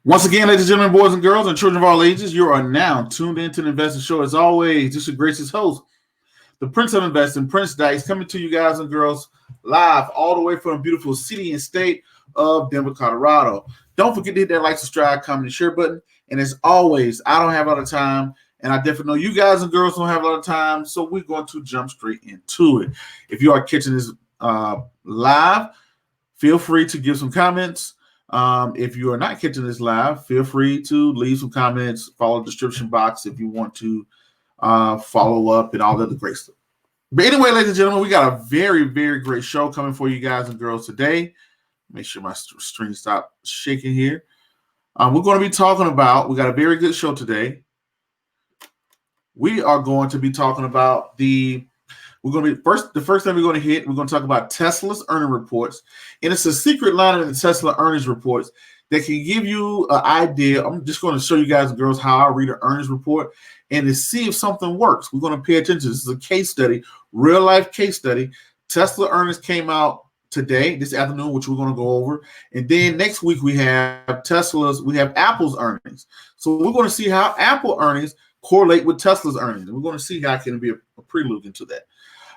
Once again, ladies and gentlemen, boys and girls, and children of all ages, you are now tuned into the Investor Show. As always, this is Grace's host, the Prince of Investing, Prince Dice, coming to you guys and girls live all the way from the beautiful city and state of Denver, Colorado. Don't forget to hit that like, subscribe, comment, and share button. And as always, I don't have a lot of time, and I definitely know you guys and girls don't have a lot of time, so we're going to jump straight into it. If you are catching this live, feel free to give some comments. If you are not catching this live, feel free to leave some comments, follow the description box if you want to follow up and all that great stuff. But anyway, ladies and gentlemen, we got a very, very great show coming for you guys and girls today. Make sure my screen stop shaking here. We're going to be talking about, we got a very good show today. We are going to be talking about the first thing we're going to hit, we're going to talk about Tesla's earning reports. And it's a secret line in the Tesla earnings reports that can give you an idea. I'm just going to show you guys and girls how I read an earnings report and to see if something works. We're going to pay attention. This is a case study, real life case study. Tesla earnings came out today, this afternoon, which we're going to go over. And then next week we have Apple's earnings. So we're going to see how Apple earnings correlate with Tesla's earnings. And we're going to see how it can be a prelude into that.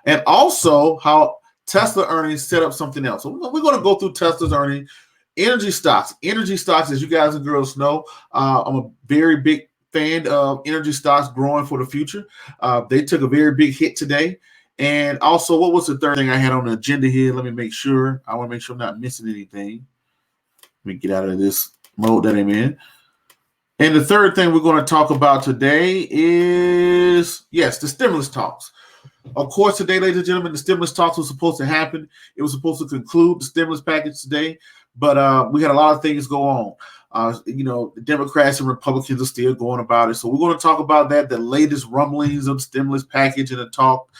And also how Tesla earnings set up something else. So we're going to go through Tesla's earnings. Energy stocks, as you guys and girls know, I'm a very big fan of energy stocks growing for the future. They took a very big hit today. And also, what was the third thing I had on the agenda here? Let me make sure. I want to make sure I'm not missing anything. Let me get out of this mode that I'm in. And the third thing we're going to talk about today is, yes, the stimulus talks. Of course, today, ladies and gentlemen, the stimulus talks was supposed to happen. It was supposed to conclude the stimulus package today, but we had a lot of things go on. The Democrats and Republicans are still going about it. So we're going to talk about that, the latest rumblings of the stimulus package and the talk.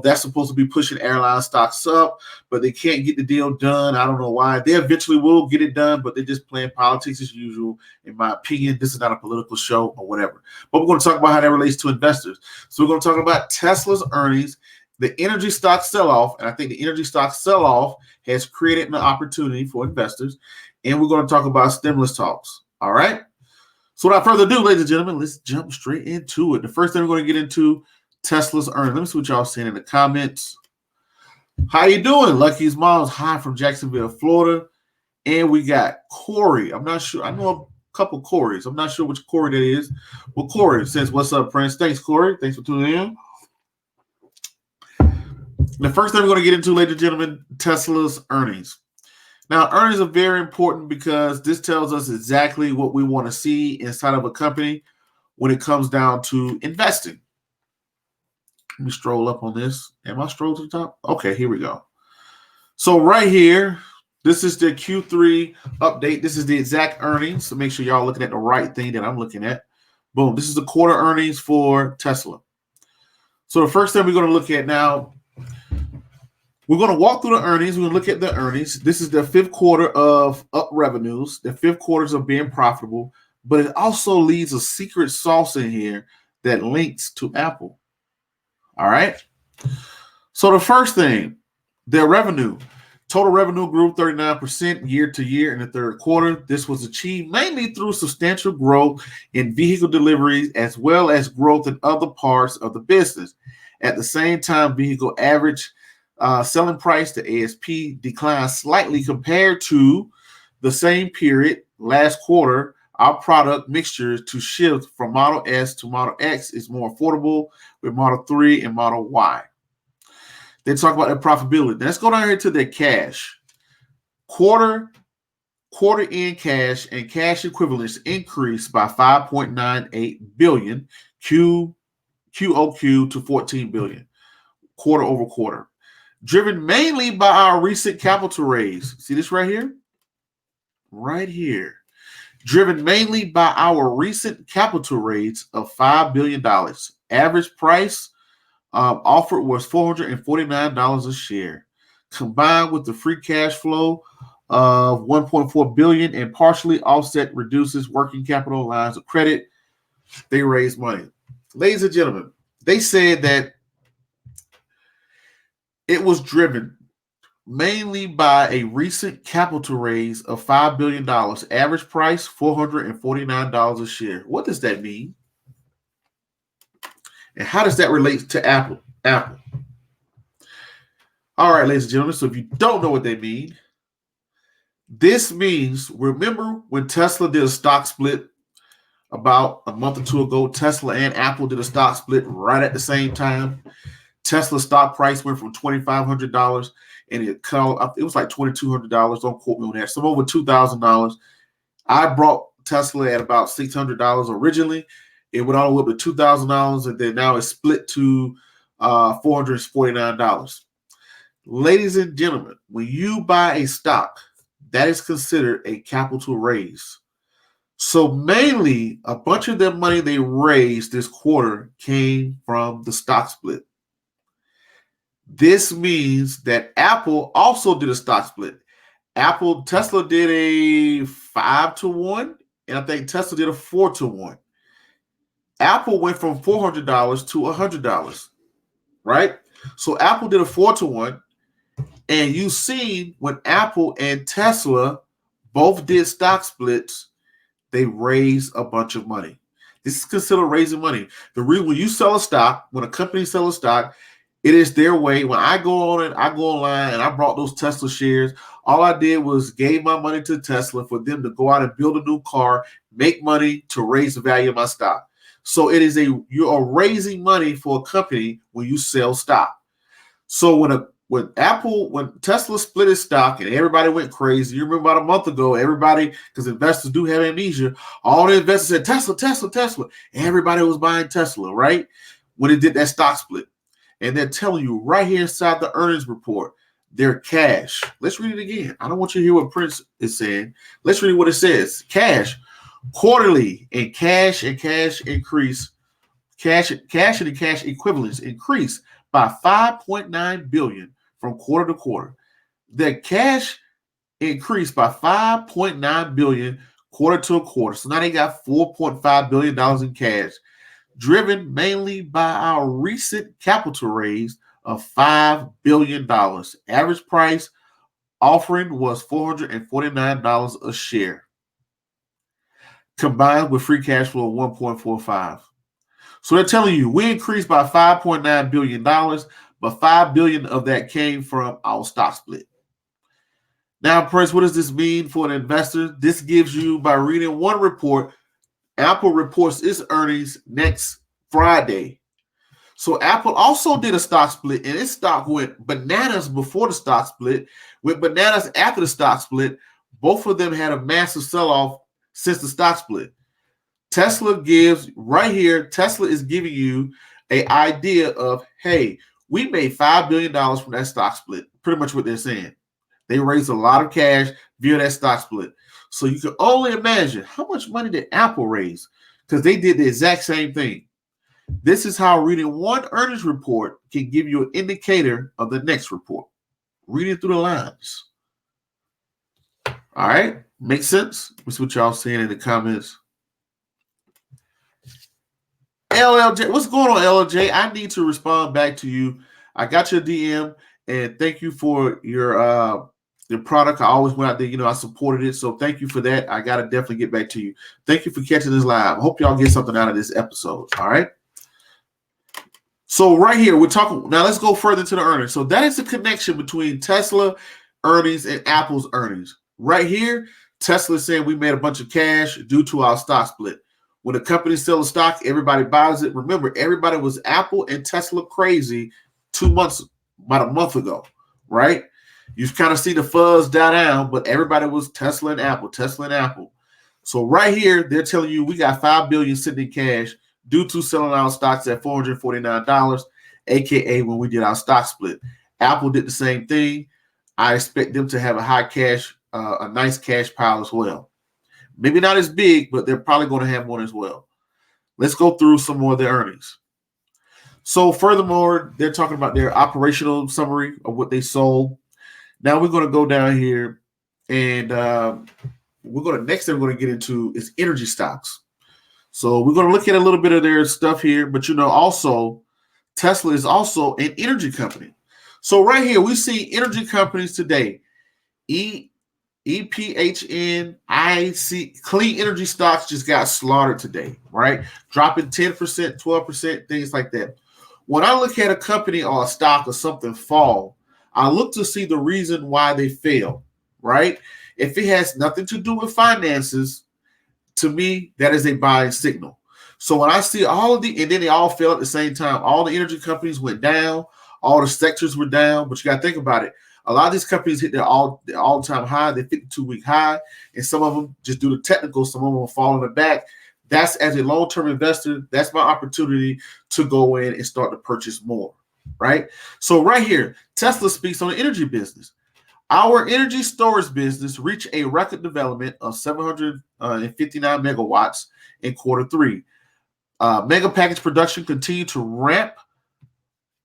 That's supposed to be pushing airline stocks up, but they can't get the deal done. I don't know why. They eventually will get it done, but they're just playing politics as usual. In my opinion, this is not a political show or whatever. But we're going to talk about how that relates to investors. So we're going to talk about Tesla's earnings, the energy stock sell-off, and I think the energy stock sell-off has created an opportunity for investors. And we're going to talk about stimulus talks. All right. So without further ado, ladies and gentlemen, let's jump straight into it. The first thing we're going to get into, Tesla's earnings. Let me see what y'all saying in the comments. How you doing? Lucky's mom's hi from Jacksonville, Florida. And we got Corey. I'm not sure. I know a couple Corys. I'm not sure which Corey that is. Well, Corey says, what's up, Prince? Thanks, Corey. Thanks for tuning in. The first thing we're going to get into, ladies and gentlemen, Tesla's earnings. Now, earnings are very important because this tells us exactly what we want to see inside of a company when it comes down to investing. Let me stroll up on this. Am I strolled to the top? Okay, here we go. So right here, this is the Q3 update. This is the exact earnings. So make sure y'all looking at the right thing that I'm looking at. Boom. This is the quarter earnings for Tesla. So the first thing we're going to look at now, we're going to walk through the earnings. We're going to look at the earnings. This is the fifth quarter of up revenues, the fifth quarters of being profitable, but it also leaves a secret sauce in here that links to Apple. All right. So the first thing, their revenue. Total revenue grew 39% year to year in the third quarter. This was achieved mainly through substantial growth in vehicle deliveries as well as growth in other parts of the business. At the same time, vehicle average selling price, the ASP, declined slightly compared to the same period last quarter. Our product mixture to shift from Model S to Model X is more affordable with Model 3 and Model Y. They talk about their profitability. Let's go down here to their cash. Quarter end cash and cash equivalents increased by 5.98 billion QOQ to 14 billion quarter over quarter. Driven mainly by our recent capital raise. See this right here? Right here. Driven mainly by our recent capital raise of $5 billion. Average price offered was $449 a share. Combined with the free cash flow of $1.4 billion and partially offset reduces working capital lines of credit, they raised money. Ladies and gentlemen, they said that it was driven mainly by a recent capital raise of $5 billion. Average price, $449 a share. What does that mean? And how does that relate to Apple? All right, ladies and gentlemen, so if you don't know what they mean, this means, remember when Tesla did a stock split about a month or two ago? Tesla and Apple did a stock split right at the same time. Tesla's stock price went from $2,500 and it was like $2,200. Don't quote me on that. Some over $2,000. I brought Tesla at about $600 originally. It went all the way up to $2,000, and then now it's split to $449. Ladies and gentlemen, when you buy a stock, that is considered a capital raise. So mainly, a bunch of the money they raised this quarter came from the stock split. This means that Apple also did a stock split. Tesla did a 5-to-1, and I think Tesla did a 4-to-1. Apple went from $400 to $100, right? So Apple did a 4-to-1, and you see when Apple and Tesla both did stock splits, they raised a bunch of money. This is considered raising money. When you sell a stock, when a company sells a stock, it is their way. When I go online and I brought those Tesla shares, all I did was gave my money to Tesla for them to go out and build a new car, make money to raise the value of my stock. So you are raising money for a company when you sell stock. So when Tesla split its stock and everybody went crazy, you remember about a month ago, everybody, because investors do have amnesia, all the investors said Tesla, Tesla, Tesla. Everybody was buying Tesla, right? When it did that stock split. And they're telling you right here inside the earnings report, their cash. Let's read it again. I don't want you to hear what Prince is saying. Let's read what it says. Cash, quarterly and cash increase. Cash and cash equivalents increased by $5.9 billion from quarter to quarter. Their cash increased by $5.9 billion quarter to quarter. So now they got $4.5 billion in cash, driven mainly by our recent capital raise of $5 billion. Average price offering was $449 a share, combined with free cash flow of $1.45. So they're telling you we increased by $5.9 billion, but $5 billion of that came from our stock split. Now, Prince, what does this mean for an investor? This gives you, by reading one report, Apple reports its earnings next Friday. So Apple also did a stock split, and its stock went bananas before the stock split, went bananas after the stock split. Both of them had a massive sell-off since the stock split. Tesla is giving you an idea of, hey, we made $5 billion from that stock split. Pretty much what they're saying. They raised a lot of cash via that stock split. So you can only imagine how much money did Apple raise, because they did the exact same thing. This is how reading one earnings report can give you an indicator of the next report. Reading through the lines. All right? Makes sense? That's what y'all saying in the comments. LLJ, what's going on, LLJ? I need to respond back to you. I got your DM, and thank you for your product. I always went out there, I supported it. So thank you for that. I got to definitely get back to you. Thank you for catching this live. I hope y'all get something out of this episode. All right. So right here, we're talking. Now let's go further to the earnings. So that is the connection between Tesla earnings and Apple's earnings. Right here, Tesla is saying we made a bunch of cash due to our stock split. When a company sells stock, everybody buys it. Remember, everybody was Apple and Tesla crazy about a month ago, right? You kind of see the fuzz die down, but everybody was Tesla and Apple. So right here, they're telling you we got $5 billion sitting in cash due to selling our stocks at $449, aka when we did our stock split. Apple did the same thing. I expect them to have a nice cash pile as well. Maybe not as big, but they're probably going to have one as well. Let's go through some more of their earnings. So furthermore, they're talking about their operational summary of what they sold. Now we're going to go down here, and next thing we're going to get into is energy stocks. So we're going to look at a little bit of their stuff here, but also Tesla is also an energy company. So right here, we see energy companies today. EPHN, IC, clean energy stocks just got slaughtered today, right? Dropping 10%, 12%, things like that. When I look at a company or a stock or something fall, I look to see the reason why they fail, right? If it has nothing to do with finances, to me, that is a buying signal. So when I see all of the, and then they all fell at the same time, all the energy companies went down, all the sectors were down, but you got to think about it. A lot of these companies hit their all-time high, their 52-week high, and some of them just do the technical, some of them will fall in the back. That's, as a long-term investor, that's my opportunity to go in and start to purchase more, right? So right here, Tesla speaks on the energy business. Our energy storage business reached a record development of 759 megawatts in quarter three. Mega package production continued to ramp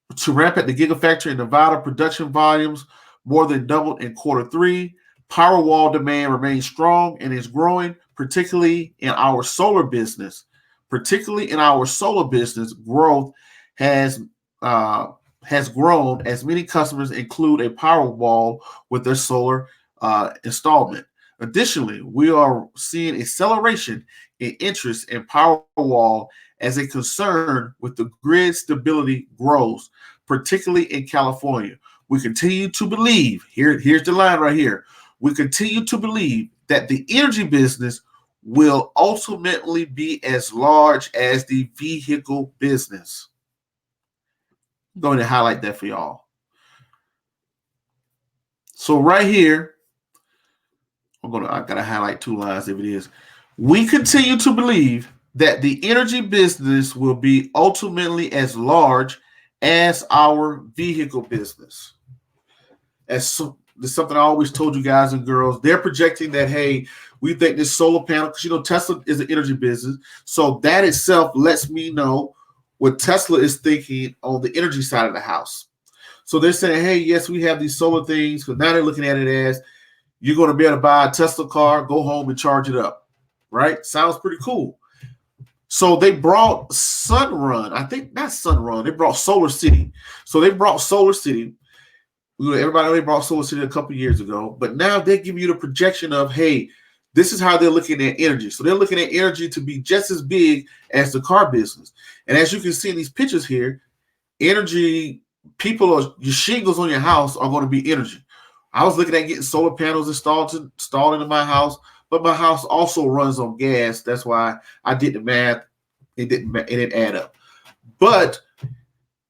at the Gigafactory in Nevada. Production volumes more than doubled in quarter three. Powerwall demand remains strong and is growing, particularly in our solar business. Growth has grown as many customers include a Powerwall with their solar installment. Additionally, we are seeing acceleration in interest in Powerwall as a concern with the grid stability grows, particularly in California. We continue to believe, here's the line right here, we continue to believe that the energy business will ultimately be as large as the vehicle business. I'm going to highlight that for y'all. So right here, I gotta highlight two lines if it is. We continue to believe that the energy business will be ultimately as large as our vehicle business. This is something I always told you guys and girls. They're projecting that, hey, we think this solar panel, because Tesla is an energy business. So that itself lets me know what Tesla is thinking on the energy side of the house. So they're saying, hey, yes, we have these solar things, because now they're looking at it as you're going to be able to buy a Tesla car, go home and charge it up, right? Sounds pretty cool. So they brought Sunrun. I think not Sunrun. They brought Solar City. So they brought Solar City. Everybody already brought Solar City a couple years ago, but now they give you the projection of, hey, this is how they're looking at energy. So they're looking at energy to be just as big as the car business. And as you can see in these pictures here, energy, your shingles on your house are going to be energy. I was looking at getting solar panels installed into my house, but my house also runs on gas. That's why I did the math. It didn't add up. But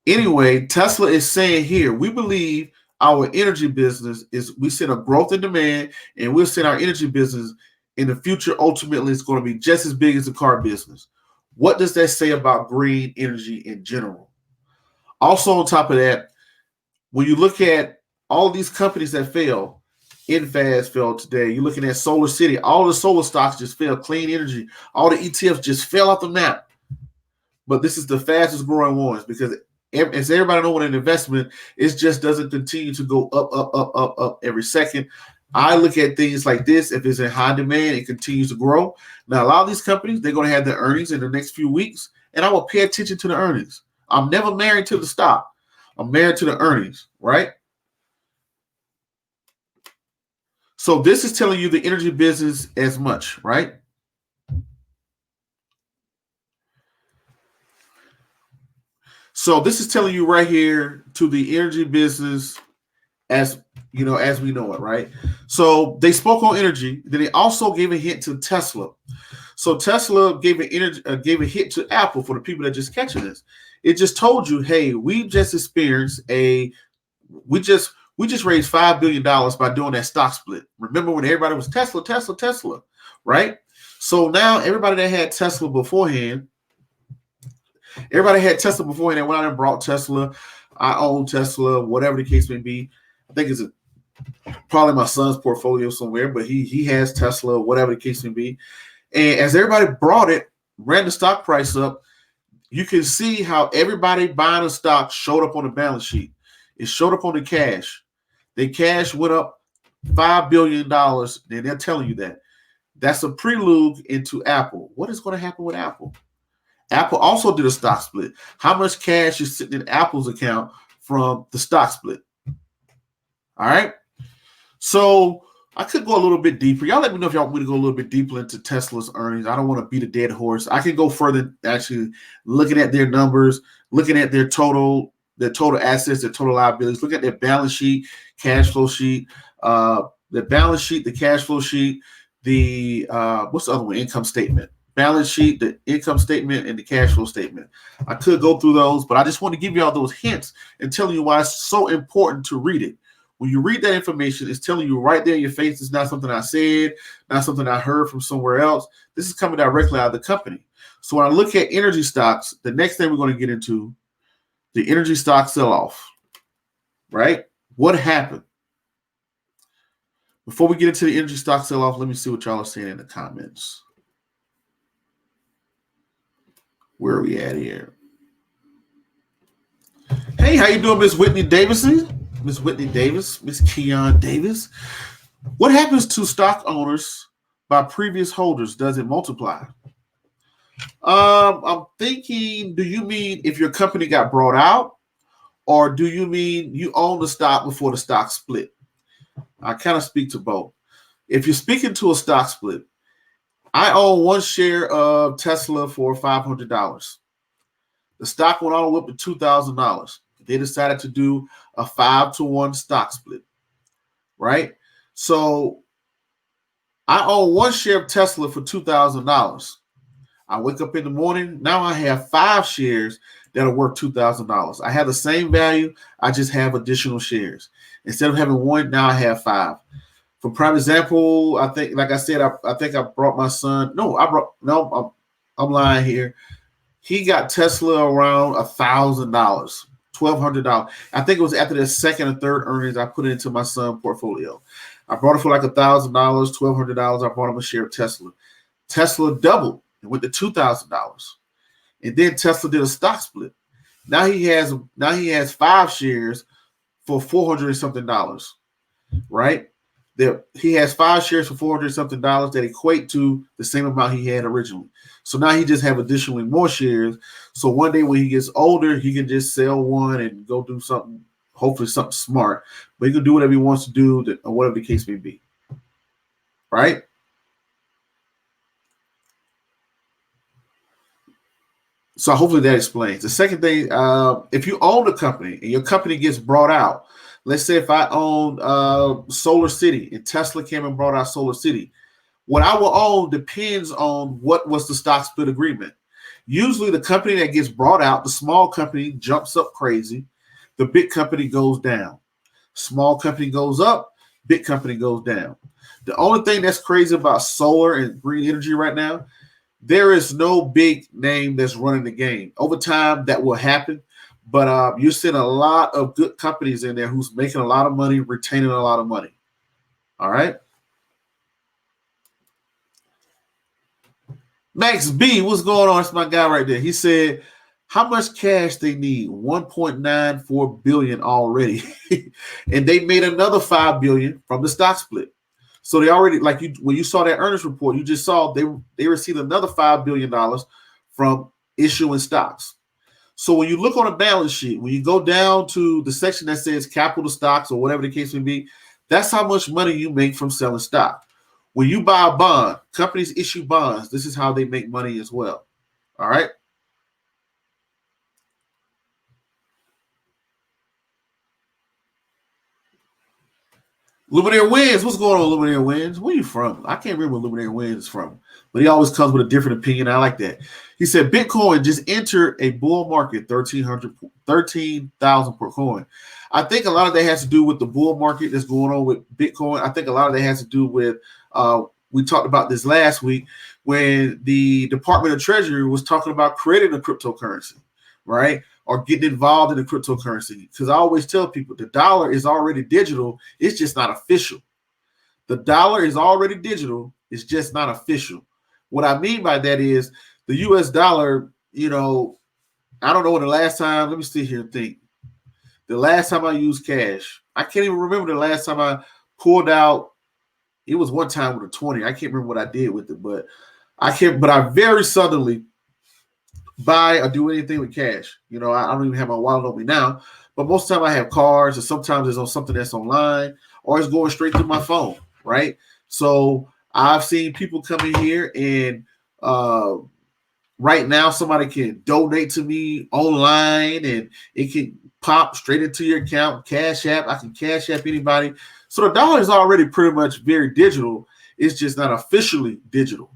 anyway, Tesla is saying here, we believe our energy business we see a growth in demand, and we'll see our energy business in the future ultimately is going to be just as big as the car business. What does that say about green energy in general? Also, on top of that, when you look at all these companies that fell, InFast fell today. You're looking at Solar City. All the solar stocks just fell. Clean energy. All the ETFs just fell off the map. But this is the fastest growing ones because as everybody knows, with an investment, it just doesn't continue to go up every second. I look at things like this. If it's in high demand, it continues to grow. Now, a lot of these companies, they're going to have their earnings in the next few weeks, and I will pay attention to the earnings. I'm never married to the stock. I'm married to the earnings, right? So this is telling you the energy business as much, right? So this is telling you right here to the energy business as we know it, right? So they spoke on energy. Then they also gave a hint to Tesla. So Tesla gave a hint to Apple for the people that just catching this. It just told you, hey, we just experienced we just raised $5 billion by doing that stock split. Remember when everybody was Tesla, right? So now everybody that had Tesla beforehand, and went out and brought Tesla. I own Tesla, whatever the case may be. I think it's probably my son's portfolio somewhere, but he has Tesla, whatever the case may be. And as everybody brought it, ran the stock price up, you can see how everybody buying a stock showed up on the balance sheet. It showed up on the cash. The cash went up $5 billion, and they're telling you that. That's a prelude into Apple. What is going to happen with Apple? Apple also did a stock split. How much cash is sitting in Apple's account from the stock split? All right. So I could go a little bit deeper. Y'all let me know if y'all want me to go a little bit deeper into Tesla's earnings. I don't want to beat a dead horse. I can go further, actually looking at their numbers, looking at their total assets, their total liabilities, look at their balance sheet, cash flow sheet, the balance sheet, the cash flow sheet, the what's the other one? Income statement. Balance sheet, the income statement, and the cash flow statement. I could go through those, but I just want to give you all those hints and telling you why it's so important to read it. When you read that information, it's telling you right there in your face. It's not something I said, not something I heard from somewhere else. This is coming directly out of the company. So when I look at energy stocks, the next thing we're going to get into, the energy stock sell-off, right? What happened? Before we get into the energy stock sell-off, let me see what y'all are saying in the comments. Where are we at here? Hey, how you doing, Miss Whitney Davis? Miss Whitney Davis, Miss Keon Davis. What happens to stock owners by previous holders? Does it multiply? I'm thinking, do you mean if your company got brought out, or do you mean you own the stock before the stock split? I kind of speak to both. If you're speaking to a stock split, I own one share of Tesla for $500. The stock went all the way up to $2,000. They decided to do a 5-to-1 stock split, right? So I own one share of Tesla for $2,000. I wake up in the morning. Now I have 5 shares that are worth $2,000. I have the same value. I just have additional shares. Instead of having one, now I have 5. For prime example, I think, like I said, I think I brought my son. I'm lying here. He got Tesla around $1,000, $1,200. I think it was after the second or third earnings I put it into my son's portfolio. I brought it for like $1,000, $1,200. I brought him a share of Tesla. Tesla doubled and went to $2,000. And then Tesla did a stock split. Now he has 5 shares for $400 and something, right? He has 5 shares for $400 and something that equate to the same amount he had originally. So now he just have additionally more shares. So one day when he gets older, he can just sell one and go do something, hopefully something smart. But he can do whatever he wants to do, or whatever the case may be, right? So hopefully that explains. The second thing, if you own a company and your company gets brought out, let's say if I own Solar City and Tesla came and brought out Solar City, what I will own depends on what was the stock split agreement. Usually the company that gets brought out, the small company jumps up crazy. The big company goes down. Small company goes up, big company goes down. The only thing that's crazy about solar and green energy right now, there is no big name that's running the game. Over time, that will happen. But you're seeing a lot of good companies in there who's making a lot of money, retaining a lot of money. All right. Max B, what's going on? That's my guy right there. He said, how much cash they need? $1.94 billion already. And they made another $5 billion from the stock split. So they already, when you saw that earnings report, you just saw they received another $5 billion from issuing stocks. So when you look on a balance sheet, when you go down to the section that says capital stocks or whatever the case may be, that's how much money you make from selling stock. When you buy a bond, companies issue bonds. This is how they make money as well. All right. Luminaire Wins. What's going on, Luminaire Wins? Where are you from? I can't remember where Luminaire Wins is from, but he always comes with a different opinion. I like that. He said Bitcoin just entered a bull market, 13,000 per coin. I think a lot of that has to do with the bull market that's going on with Bitcoin. I think a lot of that has to do with we talked about this last week when the Department of Treasury was talking about creating a cryptocurrency, right? Or getting involved in the cryptocurrency. Because I always tell people the dollar is already digital. It's just not official. The dollar is already digital. It's just not official. What I mean by that is the US dollar, I don't know when the last time, let me sit here and think. The last time I used cash, I can't even remember the last time I pulled out. It was one time with a 20. I can't remember what I did with it, but I very suddenly buy or do anything with cash. I don't even have my wallet on me now. but most of the time I have cards, or sometimes it's on something that's online, or it's going straight through my phone, right? So I've seen people come in here and right now somebody can donate to me online and it can pop straight into your account, Cash App. I can Cash App anybody. So the dollar is already pretty much very digital. It's just not officially digital,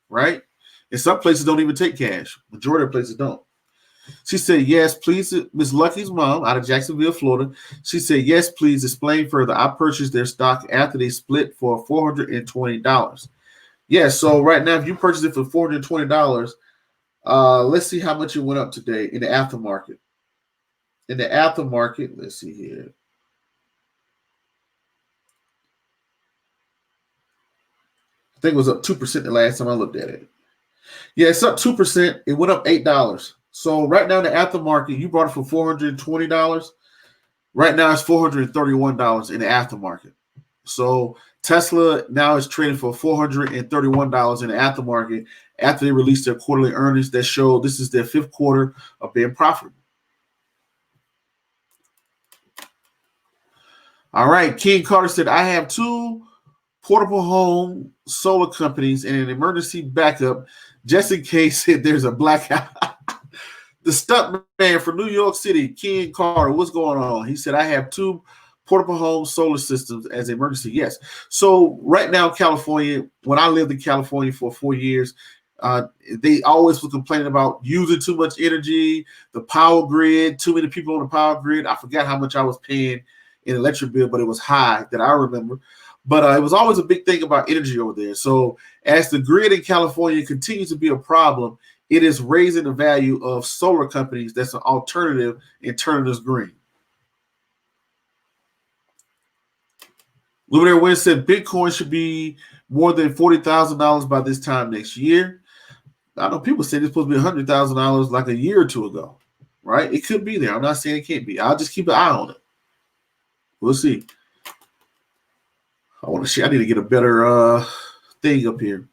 right? And some places don't even take cash. Majority of places don't. She said, yes, please. Miss Lucky's mom out of Jacksonville, Florida. She said, yes, please explain further. I purchased their stock after they split for $420. Yeah, so right now, if you purchase it for $420, let's see how much it went up today in the aftermarket. In the aftermarket, let's see here. I think it was up 2% the last time I looked at it. Yeah, it's up 2%. It went up $8. So right now in the aftermarket, you bought it for $420. Right now it's $431 in the aftermarket. So Tesla now is trading for $431 in the aftermarket after they released their quarterly earnings that show this is their fifth quarter of being profitable. All right, King Carter said, I have two portable home solar companies and an emergency backup just in case there's a blackout. The stunt man from New York City, King Carter, what's going on? He said, I have two portable home solar systems as an emergency. Yes. So right now, California, when I lived in California for 4 years, they always were complaining about using too much energy, the power grid, too many people on the power grid. I forgot how much I was paying in electric bill, but it was high that I remember. But it was always a big thing about energy over there. So as the grid in California continues to be a problem, it is raising the value of solar companies that's an alternative in turning us green. Luminary Wind said Bitcoin should be more than $40,000 by this time next year. I know people say it's supposed to be $100,000 like a year or two ago, right? It could be there. I'm not saying it can't be. I'll just keep an eye on it. We'll see. I need to get a better thing up here.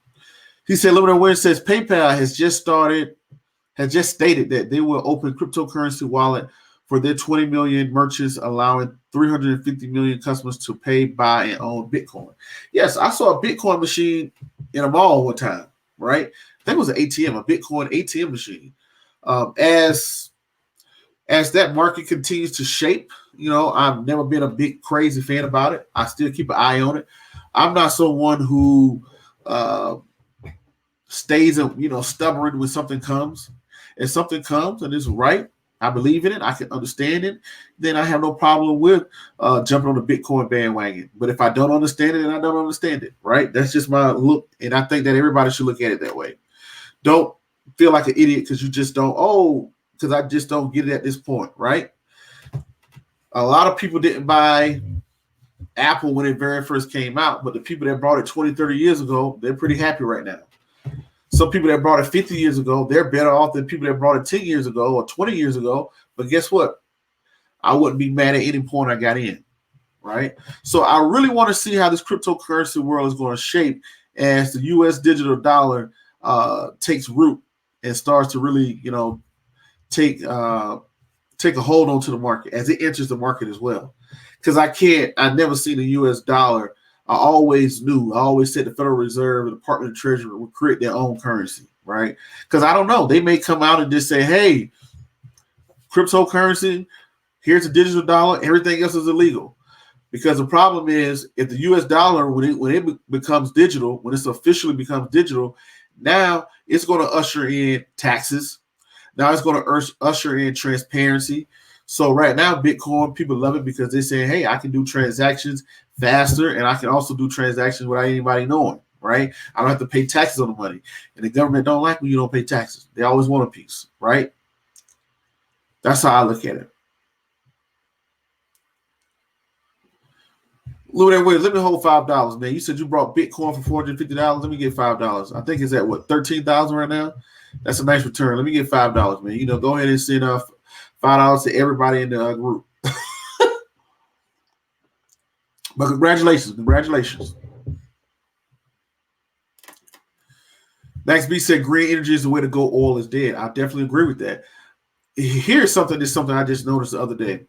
He said, Luminary Wind says PayPal has just stated that they will open cryptocurrency wallet for their 20 million merchants, allowing 350 million customers to pay, buy, and own Bitcoin. Yes, I saw a Bitcoin machine in a mall one time, right? I think it was an ATM, a Bitcoin ATM machine. As that market continues to shape, I've never been a big crazy fan about it. I still keep an eye on it. I'm not someone who stays, stubborn when something comes. If something comes and it's right, I believe in it, I can understand it, then I have no problem with jumping on the Bitcoin bandwagon. But if I don't understand it, then I don't understand it, right? That's just my look, and I think that everybody should look at it that way. Don't feel like an idiot because you just don't, because I just don't get it at this point, right? A lot of people didn't buy Apple when it very first came out, but the people that bought it 20, 30 years ago, they're pretty happy right now. Some people that bought it 50 years ago, they're better off than people that bought it 10 years ago or 20 years ago. But guess what? I wouldn't be mad at any point I got in, right? So I really want to see how this cryptocurrency world is going to shape as the U.S. digital dollar takes root and starts to really, take a hold onto the market as it enters the market as well. Because I never seen the U.S. dollar. I always said the Federal Reserve and the Department of Treasury would create their own currency, right? Because I don't know. They may come out and just say, hey, cryptocurrency, here's a digital dollar, everything else is illegal. Because the problem is if the U.S. dollar, when it becomes digital, when it officially becomes digital, now it's going to usher in taxes. Now it's going to usher in transparency. So right now, Bitcoin, people love it because they say, hey, I can do transactions faster and I can also do transactions without anybody knowing, right? I don't have to pay taxes on the money. And the government don't like when you don't pay taxes. They always want a piece, right? That's how I look at it. Luminary Wind, let me hold $5, man. You said you brought Bitcoin for $450. Let me get $5. I think it's at what, 13,000 right now? That's a nice return. Let me get $5, man. Go ahead and send $5 to everybody in the group. But congratulations. Max B said green energy is the way to go. Oil is dead. I definitely agree with that. here's something. This is something I just noticed the other day.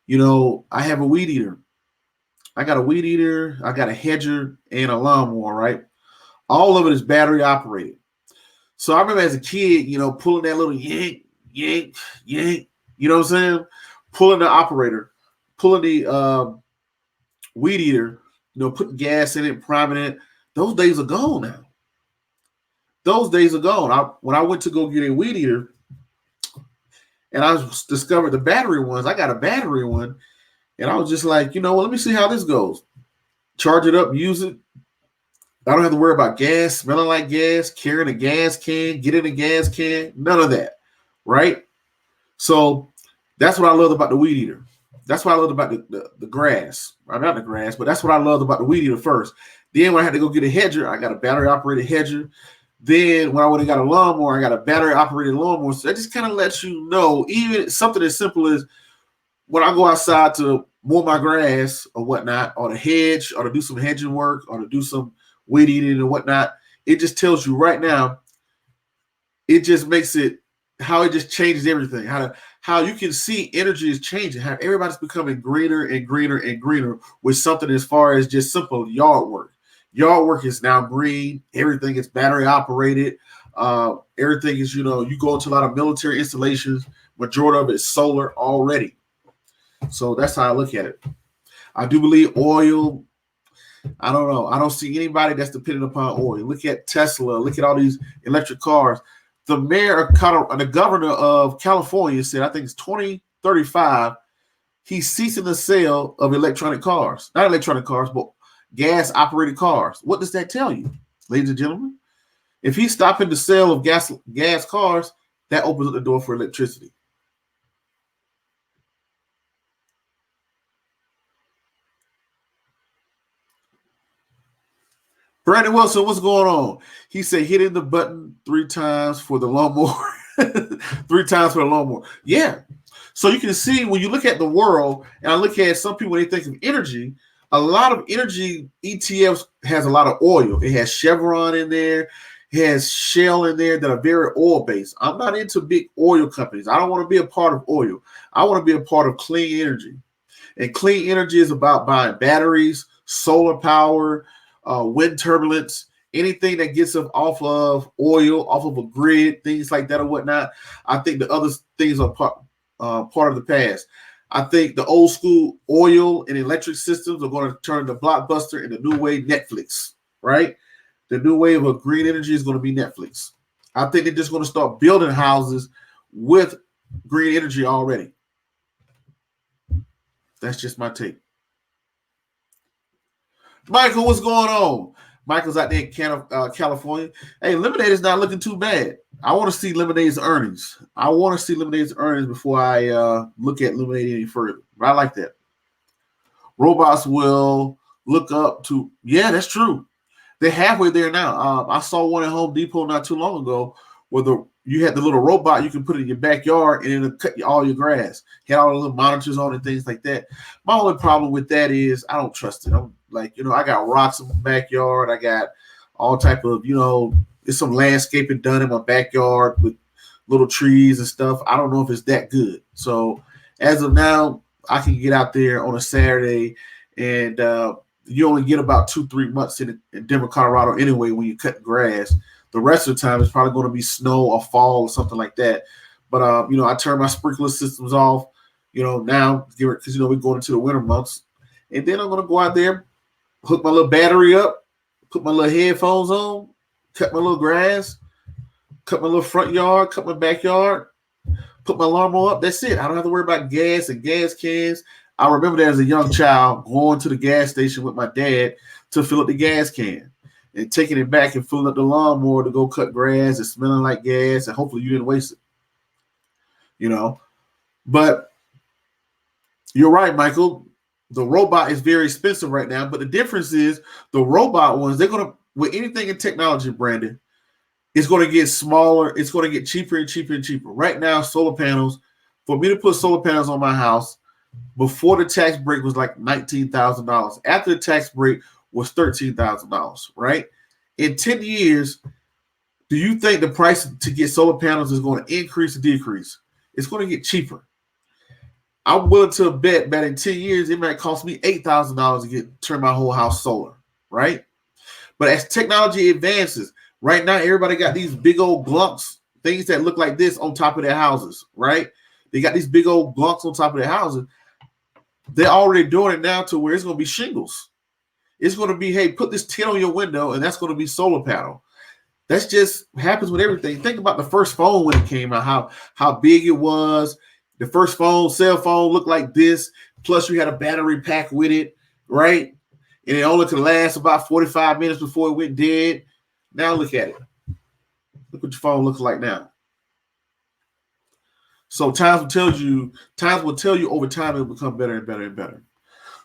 You know, I have a weed eater. I got a weed eater. I got a hedger and a lawnmower. Right. All of it is battery operated. So I remember as a kid, you know, pulling that little yank, yank, yank. You know what I'm saying? Pulling the operator, pulling the weed eater. You know, putting gas in it, priming it. Those days are gone now. Those days are gone. When I went to go get a weed eater, and I discovered the battery ones. I got a battery one, and I was just like, you know, well, let me see how this goes. Charge it up, use it. I don't have to worry about gas, smelling like gas, carrying a gas can, getting a gas can, none of that, right? So that's what I love about the weed eater. That's what I love about the grass. Not the grass, but that's what I love about the weed eater first. Then when I had to go get a hedger, I got a battery-operated hedger. Then when I went and got a lawnmower, I got a battery-operated lawnmower. So that just kind of lets you know, even something as simple as when I go outside to mow my grass or whatnot, or to hedge, or to do some hedging work, or to do some weed eating and whatnot, it just tells you right now, it just makes it, how it just changes everything. How you can see energy is changing, how everybody's becoming greener and greener and greener with something as far as just simple yard work. Yard work is now green. Everything is battery operated. Everything is, you know, you go into a lot of military installations, majority of it is solar already. So that's how I look at it. I do believe oil, I don't know. I don't see anybody that's dependent upon oil. Look at Tesla. Look at all these electric cars. The mayor of the governor of California said, I think it's 2035, he's ceasing the sale of electronic cars. Not electronic cars, but gas-operated cars. What does that tell you, ladies and gentlemen? If he's stopping the sale of gas cars, that opens up the door for electricity. Brandon Wilson, what's going on? He said hitting the button 3 times for the lawnmower. 3 times for the lawnmower. Yeah. So you can see when you look at the world, and I look at some people, when they think of energy, a lot of energy ETFs has a lot of oil. It has Chevron in there. It has Shell in there that are very oil-based. I'm not into big oil companies. I don't want to be a part of oil. I want to be a part of clean energy. And clean energy is about buying batteries, solar power, wind turbulence, anything that gets us off of oil, off of a grid, things like that or whatnot. I think the other things are part of the past. I think the old school oil and electric systems are going to turn the blockbuster in the new wave Netflix, right? The new wave of green energy is going to be Netflix. I think they're just going to start building houses with green energy already. That's just my take. Michael, what's going on? Michael's out there in California. Hey, Lemonade is not looking too bad. I want to see Lemonade's earnings. Before I look at Lemonade any further. I like that. Robots will look up to, yeah, that's true. They're halfway there now. I saw one at Home Depot not too long ago where you had the little robot you can put in your backyard and it'll cut all your grass. Had all the little monitors on and things like that. My only problem with that is I don't trust it. I'm like, I got rocks in my backyard. I got all type of, there's some landscaping done in my backyard with little trees and stuff. I don't know if it's that good. So as of now, I can get out there on a Saturday and you only get about 2-3 months in Denver, Colorado anyway when you cut grass. The rest of the time it's probably going to be snow or fall or something like that. But I turn my sprinkler systems off, now because we're going into the winter months. And then I'm going to go out there, hook my little battery up, put my little headphones on, cut my little grass, cut my little front yard, cut my backyard, put my lawnmower up. That's it. I don't have to worry about gas and gas cans. I remember that as a young child going to the gas station with my dad to fill up the gas can and taking it back and filling up the lawnmower to go cut grass and smelling like gas, and hopefully you didn't waste it. But you're right, Michael. The robot is very expensive right now, but the difference is the robot ones, they're going to, with anything in technology, Brandon, it's going to get smaller. It's going to get cheaper and cheaper and cheaper. Right now, solar panels, for me to put solar panels on my house, before the tax break was like $19,000. After the tax break was $13,000, right? In 10 years, do you think the price to get solar panels is going to increase or decrease? It's going to get cheaper. I'm willing to bet that in 10 years, it might cost me $8,000 to turn my whole house solar, right? But as technology advances, right now, everybody got these big old glunks, things that look like this on top of their houses, right? They got these big old glunks on top of their houses. They're already doing it now to where it's going to be shingles. It's going to be, hey, put this tint on your window, and that's going to be solar panel. That's just happens with everything. Think about the first phone when it came out, how big it was. The first cell phone looked like this. Plus, you had a battery pack with it, right? And it only could last about 45 minutes before it went dead. Now look at it. Look what your phone looks like now. So times will tell you over time it will become better and better and better.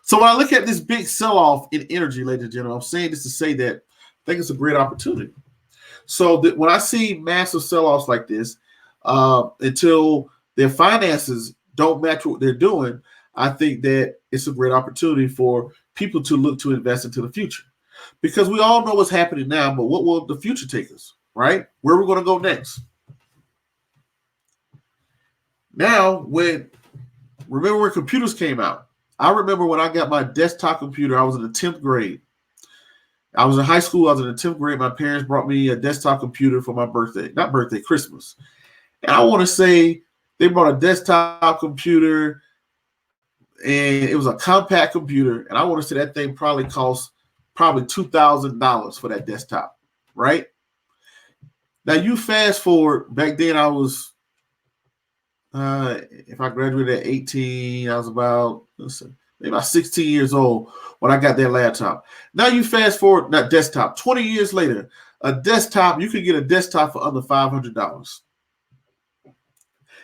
So when I look at this big sell-off in energy, ladies and gentlemen, I'm saying this to say that I think it's a great opportunity. So that when I see massive sell-offs like this, until their finances don't match what they're doing, I think that it's a great opportunity for people to look to invest into the future. Because we all know what's happening now, but what will the future take us, right? Where are we going to go next? Now, remember when computers came out? I remember when I got my desktop computer, I was in the 10th grade. I was in high school. I was in the 10th grade. My parents brought me a desktop computer for my birthday. Not birthday, Christmas. And I want to say they brought a desktop computer, and it was a compact computer. And I want to say that thing probably cost $2,000 for that desktop, right? Now, you fast forward. Back then, I was, if I graduated at 18, I was maybe about 16 years old when I got that laptop. Now you fast forward, not desktop, 20 years later, you could get a desktop for under $500.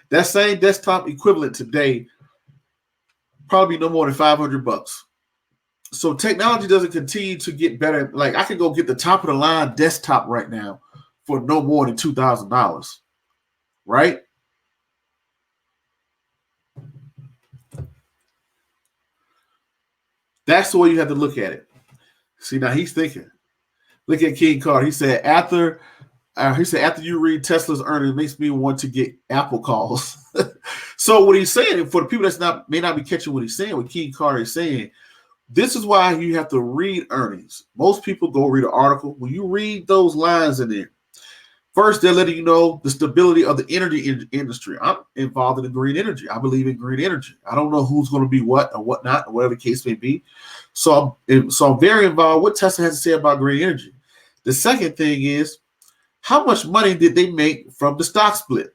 That same desktop equivalent today, probably no more than $500. So technology doesn't continue to get better. Like I could go get the top of the line desktop right now for no more than $2,000, right? That's the way you have to look at it. See, now he's thinking. Look at King Carter. He said after you read Tesla's earnings, it makes me want to get Apple calls. So what he's saying, for the people may not be catching what he's saying, what King Carter is saying, this is why you have to read earnings. Most people go read an article. When you read those lines in there, first, they're letting you know the stability of the energy industry. I'm involved in the green energy. I believe in green energy. I don't know who's going to be what or what not, or whatever the case may be. So I'm very involved. What Tesla has to say about green energy. The second thing is, how much money did they make from the stock split?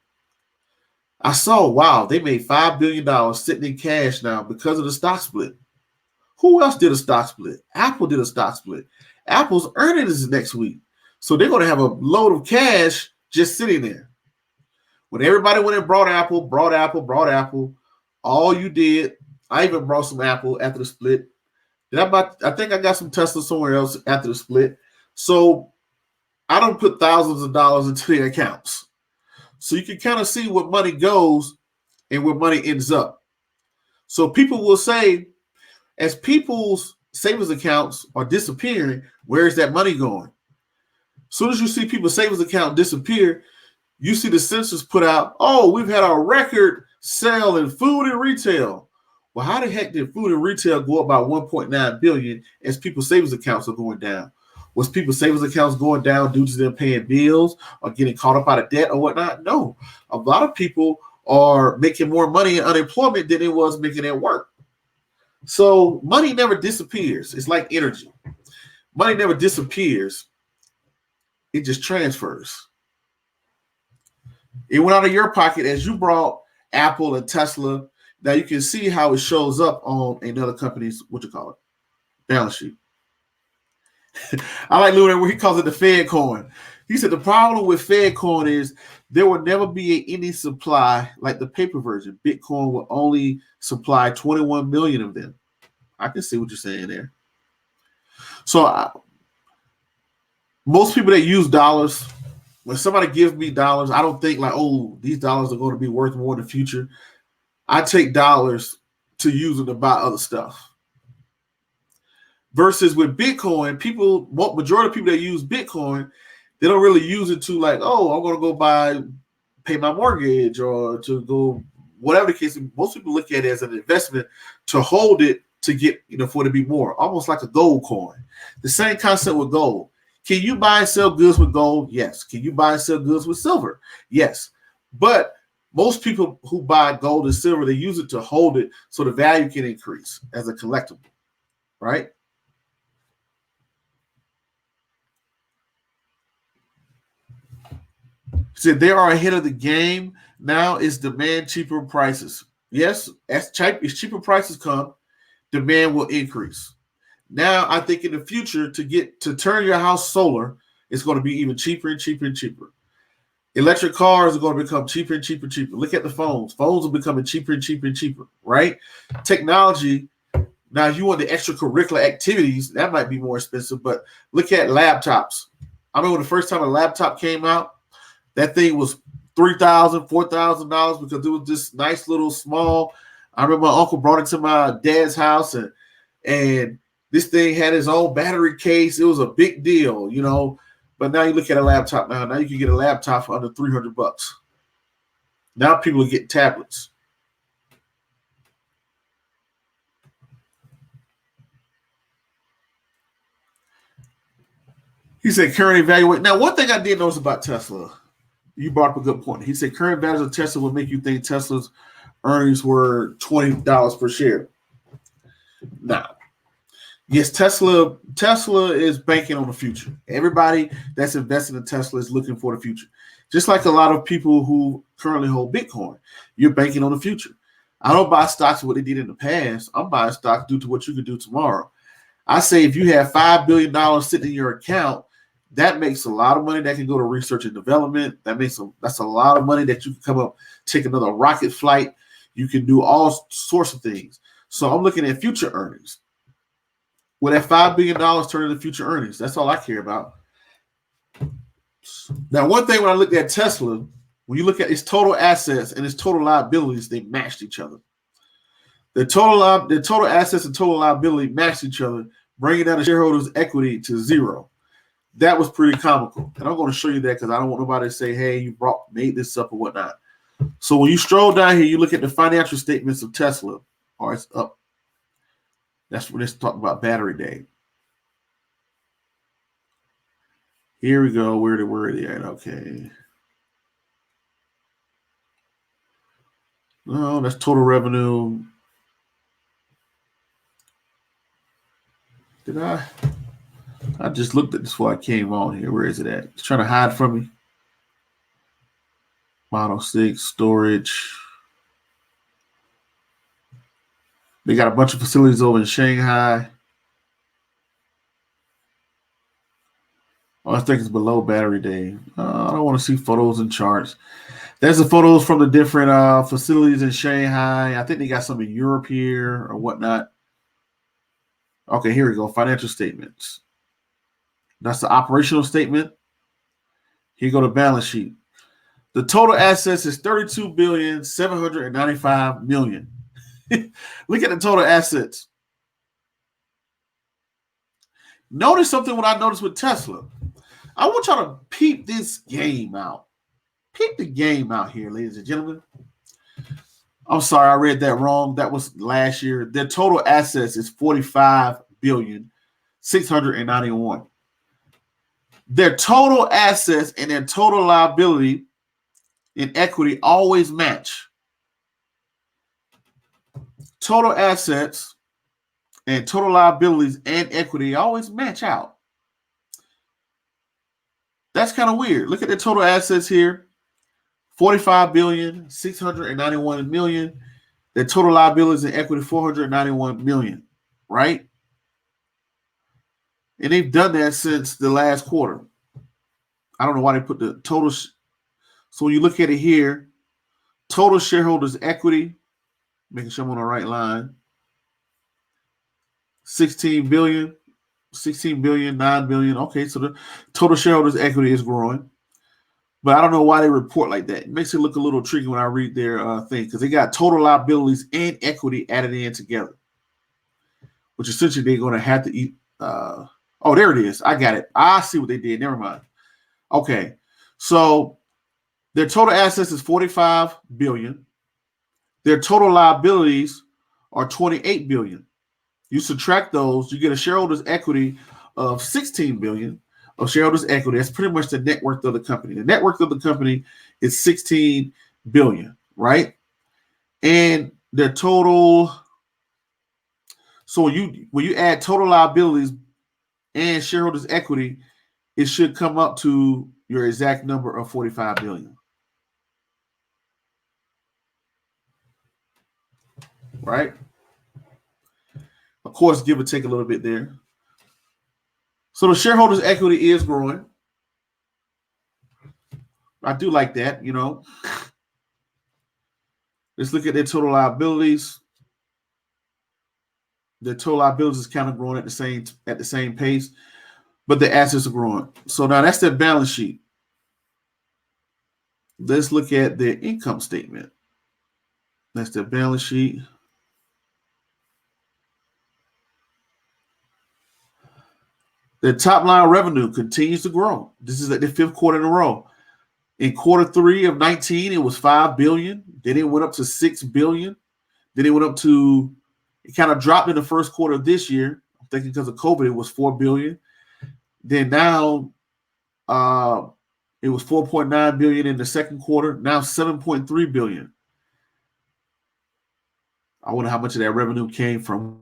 I saw, wow, they made $5 billion sitting in cash now because of the stock split. Who else did a stock split? Apple did a stock split. Apple's earnings is next week. So they're going to have a load of cash just sitting there. When everybody went and brought Apple, all you did, I even brought some Apple after the split. I think I got some Tesla somewhere else after the split. So I don't put thousands of dollars into their accounts. So you can kind of see where money goes and where money ends up. So people will say, as people's savings accounts are disappearing, where is that money going? As soon as you see people's savings account disappear, you see the census put out, oh, we've had a record sale in food and retail. Well, how the heck did food and retail go up by 1.9 billion as people's savings accounts are going down? Was people's savings accounts going down due to them paying bills or getting caught up out of debt or whatnot? No. A lot of people are making more money in unemployment than it was making at work. So money never disappears. It's like energy. Money never disappears. It just transfers. It went out of your pocket as you brought Apple and Tesla. Now you can see how it shows up on another company's, balance sheet. I like Lou where he calls it the Fed coin. He said the problem with Fed coin is there will never be any supply like the paper version. Bitcoin will only supply 21 million of them. I can see what you're saying there. So most people that use dollars, when somebody gives me dollars, I don't think like, oh, these dollars are going to be worth more in the future. I take dollars to use them to buy other stuff. Versus with Bitcoin, majority of people that use Bitcoin, they don't really use it to like, oh, I'm going to go buy pay my mortgage or to go, whatever the case. Most people look at it as an investment to hold it to get, for it to be more, almost like a gold coin. The same concept with gold. Can you buy and sell goods with gold? Yes. Can you buy and sell goods with silver? Yes. But most people who buy gold and silver, they use it to hold it so the value can increase as a collectible, right? Said they are ahead of the game. Now is demand cheaper prices. Yes, as cheaper prices come, demand will increase. Now I think in the future to turn your house solar, it's going to be even cheaper and cheaper and cheaper. Electric cars are going to become cheaper and cheaper and cheaper. Look at the phones. Phones are becoming cheaper and cheaper and cheaper, right? Technology. Now, if you want the extracurricular activities, that might be more expensive, but look at laptops. I remember the first time a laptop came out, that thing was $3,000, $4,000 because it was this nice little small. I remember my uncle brought it to my dad's house, and this thing had its own battery case. It was a big deal, But now you look at a laptop now. Now you can get a laptop for under $300. Now people are getting tablets. He said current evaluation. Now, one thing I did notice about Tesla, you brought up a good point. He said current values of Tesla would make you think Tesla's earnings were $20 per share. Now, yes, Tesla is banking on the future. Everybody that's invested in Tesla is looking for the future. Just like a lot of people who currently hold Bitcoin, you're banking on the future. I don't buy stocks what they did in the past. I'm buying stocks due to what you can do tomorrow. I say if you have $5 billion sitting in your account, that makes a lot of money that can go to research and development. That's a lot of money that you can come up, take another rocket flight. You can do all sorts of things. So I'm looking at future earnings. Will that $5 billion turn into future earnings? That's all I care about. Now, one thing when I looked at Tesla, when you look at its total assets and its total liabilities, they matched each other. The total assets and total liability matched each other, bringing down the shareholders' equity to zero. That was pretty comical. And I'm going to show you that because I don't want nobody to say, hey, you made this up or whatnot. So when you stroll down here, you look at the financial statements of Tesla. Or it's up. That's when it's talking about battery day. Here we go. Where are they at? Okay. No, that's total revenue. Did I just looked at this before I came on here. Where is it at? It's trying to hide from me. Model 6, storage. They got a bunch of facilities over in Shanghai. Oh, I think it's below battery day. I don't want to see photos and charts. There's the photos from the different facilities in Shanghai. I think they got some in Europe here or whatnot. Okay, here we go. Financial statements. That's the operational statement. Here you go to balance sheet. The total assets is $32,795,000,000. Look at the total assets. Notice something what I noticed with Tesla. I want y'all to peep this game out. Peep the game out here, ladies and gentlemen. I'm sorry, I read that wrong. That was last year. Their total assets is $45,691,000,000. Their total assets and their total liability in equity always match. Total assets and total liabilities and equity always match out. That's kind of weird. Look at the total assets here. $45,691,000,000. The total liabilities and equity, $491 million, right? And they've done that since the last quarter. I don't know why they put the total. So when you look at it here, total shareholders' equity, making sure I'm on the right line, 16 billion, 9 billion. Okay, so the total shareholders' equity is growing. But I don't know why they report like that. It makes it look a little tricky when I read their thing because they got total liabilities and equity added in together, which essentially they're going to have to eat. Oh, there it is. I got it. I see what they did. Never mind. Okay, so Their total assets is $45 billion. Their total liabilities are $28 billion. You subtract those, you get a shareholders' equity of $16 billion of shareholders' equity. That's pretty much the net worth of the company. The net worth of the company is $16 billion, right? And their total. So when you add total liabilities and shareholders' equity, it should come up to your exact number of $45 billion. Right? Of course, give or take a little bit there. So the shareholders' equity is growing. I do like that, you know. Let's look at their total liabilities. Their total liabilities is kind of growing at the same pace, but the assets are growing. So now that's their balance sheet. Let's look at their income statement. That's their balance sheet. Their top line revenue continues to grow. This is at the 5th quarter in a row. In quarter 3 of 19, it was $5 billion. Then it went up to $6 billion. Then it went up to, it kind of dropped in the first quarter of this year. I'm thinking because of COVID, it was $4 billion. Then now it was $4.9 billion in the second quarter. Now $7.3 billion. I wonder how much of that revenue came from,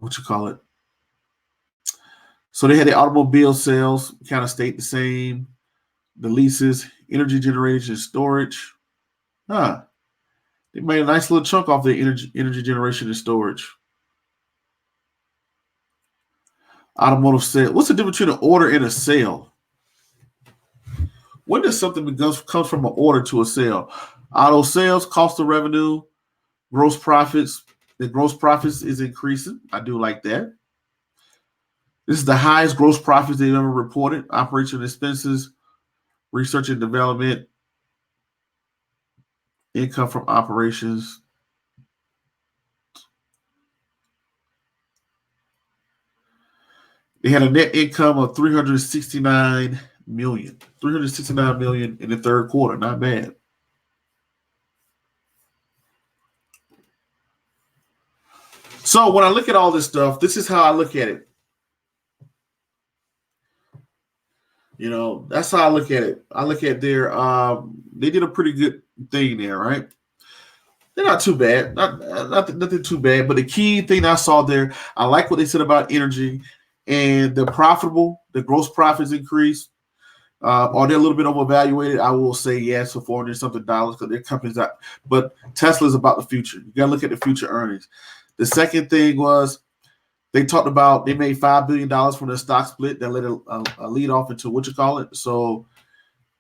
So they had the automobile sales kind of stayed the same. The leases, energy generation, storage. They made a nice little chunk off the energy generation and storage. Automotive sale. What's the difference between an order and a sale? When does something comes from an order to a sale? Auto sales, cost of revenue, gross profits. The gross profits is increasing. I do like that. This is the highest gross profits they've ever reported. Operation expenses, research and development, income from operations. They had a net income of $369 million. $369 million in the third quarter. Not bad. So when I look at all this stuff, this is how I look at it. You know, that's how I look at it. I look at their, they did a pretty good thing there, right? They're not too bad. Nothing too bad. But the key thing I saw there, I like what they said about energy and they're profitable. The gross profits increased. Are they a little bit overvaluated? I will say yes for $400-something because their company's out. But Tesla's about the future. You got to look at the future earnings. The second thing was they talked about they made $5 billion from their stock split that let a lead off into So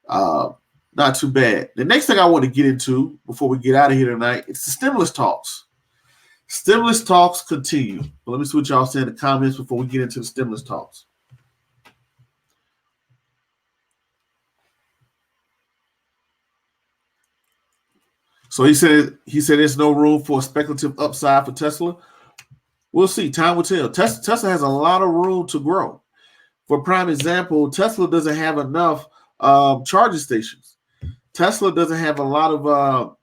not too bad. The next thing I want to get into before we get out of here tonight, it's the stimulus talks. Stimulus talks continue. But let me see what y'all say in the comments before we get into the stimulus talks. So he said there's no room for a speculative upside for Tesla. We'll see. Time will tell. Tesla has a lot of room to grow. For prime example, Tesla doesn't have enough charging stations. Tesla doesn't have a lot of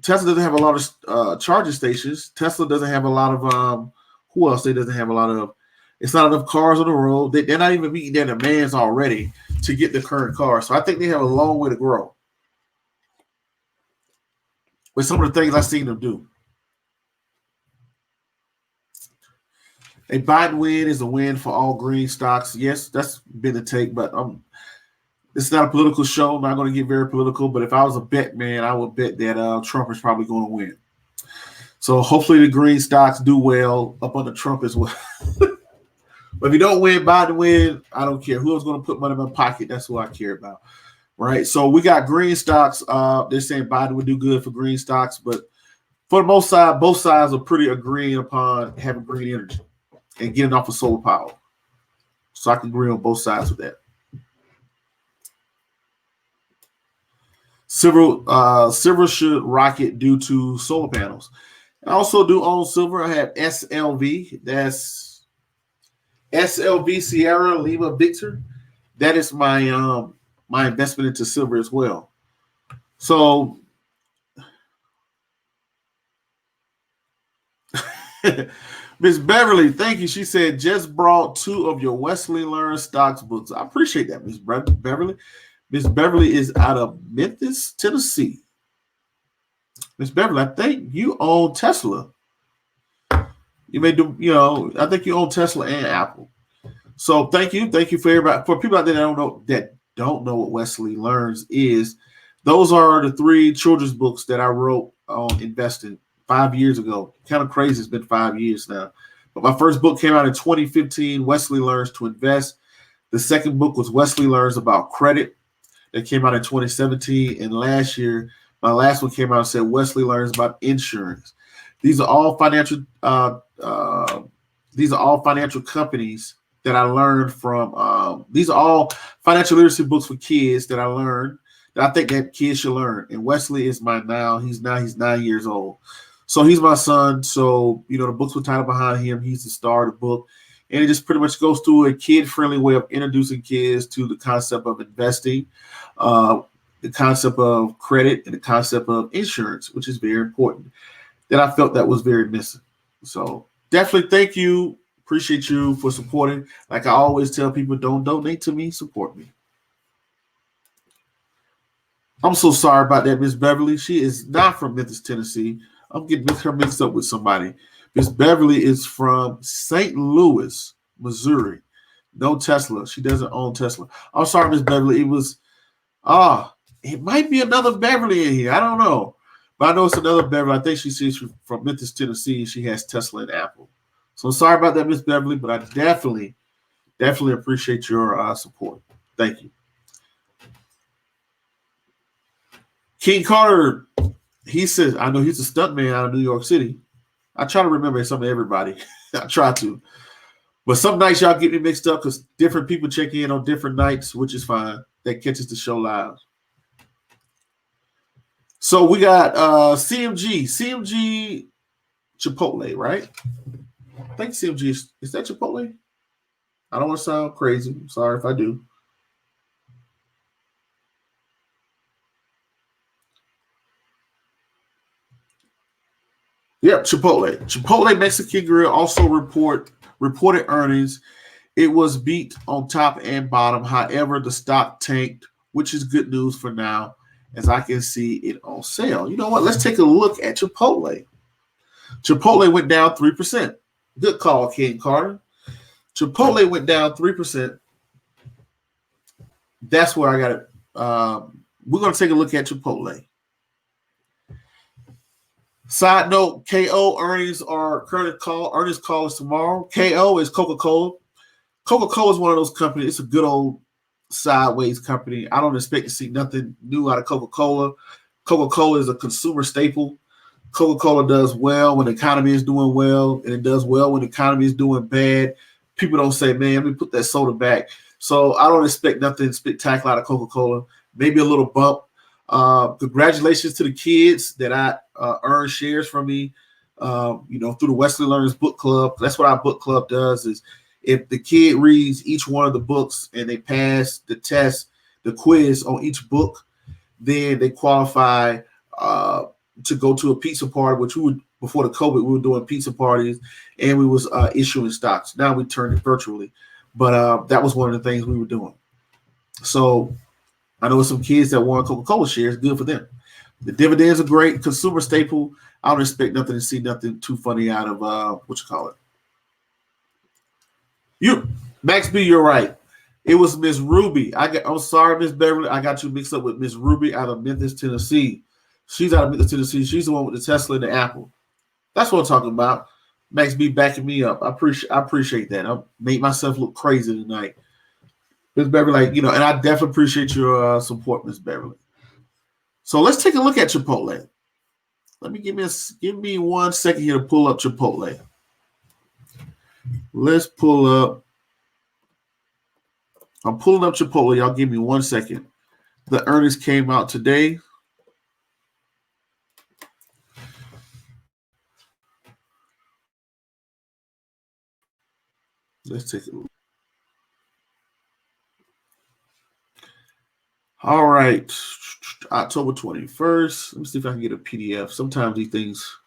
Tesla doesn't have a lot of charging stations. Tesla doesn't have a lot of who else? They doesn't have a lot of. It's not enough cars on the road. They're not even meeting their demands already to get the current cars. So I think they have a long way to grow with some of the things I've seen them do. A Biden win is a win for all green stocks. Yes, that's been the take, but it's not a political show. I'm not going to get very political, but if I was a bet man, I would bet that Trump is probably going to win. So hopefully the green stocks do well up under Trump as well. But if you don't win, Biden win, I don't care. Who's going to put money in my pocket? That's who I care about. Right? So we got green stocks. They're saying Biden would do good for green stocks, but for the most side, both sides are pretty agreeing upon having green energy and getting off of solar power. So I can agree on both sides with that. Silver should rocket due to solar panels. I also do own silver. I have SLV. That's SLV Sierra Lima Victor. That is my my investment into silver as well. So Miss Beverly, thank you. She said, just brought 2 of your Wesley Learn stocks books. I appreciate that, Miss Beverly. Miss Beverly is out of Memphis, Tennessee. Miss Beverly, I think you own Tesla. You may do, I think you own Tesla and Apple. So thank you for everybody. For people out there that don't know what Wesley Learns is, those are the 3 children's books that I wrote on investing 5 years ago. Kind of crazy. It's been 5 years now. But my first book came out in 2015, Wesley Learns to Invest. The second book was Wesley Learns About Credit. That came out in 2017. And last year, my last one came out and said Wesley Learns About Insurance. These are all financial companies that I learned from. These are all financial literacy books for kids that I learned that I think that kids should learn. And Wesley is he's 9 years old. So he's my son. So, the books were titled behind him. He's the star of the book. And it just pretty much goes through a kid-friendly way of introducing kids to the concept of investing, the concept of credit, and the concept of insurance, which is very important. That I felt that was very missing. So definitely thank you. Appreciate you for supporting. Like I always tell people, don't donate to me, support me. I'm so sorry about that, Miss Beverly. She is not from Memphis, Tennessee. I'm getting her mixed up with somebody. Miss Beverly is from St. Louis, Missouri. No Tesla. She doesn't own Tesla. I'm sorry, Miss Beverly. It might be another Beverly in here. I don't know. But I know it's another Beverly. I think she's from Memphis, Tennessee. She has Tesla and Apple. So sorry about that, Miss Beverly, but I definitely appreciate your support. Thank you. King Carter, he says, I know he's a stuntman out of New York City. I try to remember some of everybody. I try to. But some nights y'all get me mixed up because different people check in on different nights, which is fine. That catches the show live. So we got CMG Chipotle, right? I think CMG is that Chipotle? I don't want to sound crazy. I'm sorry if I do. Yep, Chipotle. Chipotle Mexican Grill also reported earnings. It was beat on top and bottom. However, the stock tanked, which is good news for now, as I can see it on sale. You know what? Let's take a look at Chipotle. Chipotle went down 3%. Good call, King Carter. Chipotle went down 3%. That's where I got it. We're going to take a look at Chipotle. Side note, KO earnings are current call. Earnings call is tomorrow. KO is Coca-Cola. Coca-Cola is one of those companies. It's a good old sideways company. I don't expect to see nothing new out of Coca-Cola. Coca-Cola is a consumer staple. Coca-Cola does well when the economy is doing well, and it does well when the economy is doing bad. People don't say, man, let me put that soda back. So I don't expect nothing spectacular out of Coca-Cola. Maybe a little bump. Congratulations to the kids that I earned shares from me, through the Wesley Learns Book Club. That's what our book club does is if the kid reads each one of the books and they pass the test, the quiz on each book, then they qualify to go to a pizza party, which before the COVID, we were doing pizza parties and we was issuing stocks. Now we turned it virtually, but that was one of the things we were doing. So I know some kids that won Coca-Cola shares, good for them. The dividends are great, consumer staple. I don't expect nothing to see nothing too funny out of Max B, you're right. It was Miss Ruby. I'm sorry, Miss Beverly. I got you mixed up with Miss Ruby out of Memphis, Tennessee. She's out of Memphis, Tennessee. She's the one with the Tesla and the Apple. That's what I'm talking about. Max B backing me up. I appreciate that. I made myself look crazy tonight. Miss Beverly, and I definitely appreciate your support, Miss Beverly. So let's take a look at Chipotle. Let me give me 1 second here to pull up Chipotle. Let's pull up. I'm pulling up Chipotle. Y'all give me 1 second. The earnings came out today. Let's take a look. All right. October 21st. Let me see if I can get a PDF. Sometimes these things.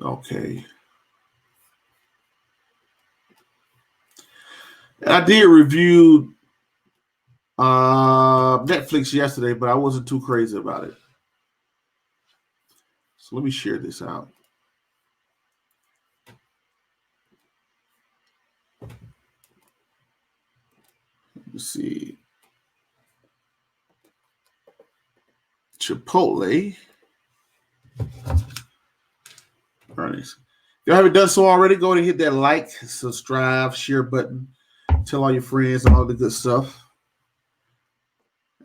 Okay. I did review Netflix yesterday, but I wasn't too crazy about it. So let me share this out. Let's see. Chipotle Earnings. If you haven't done so already, go ahead and hit that like, subscribe, share button. Tell all your friends all the good stuff.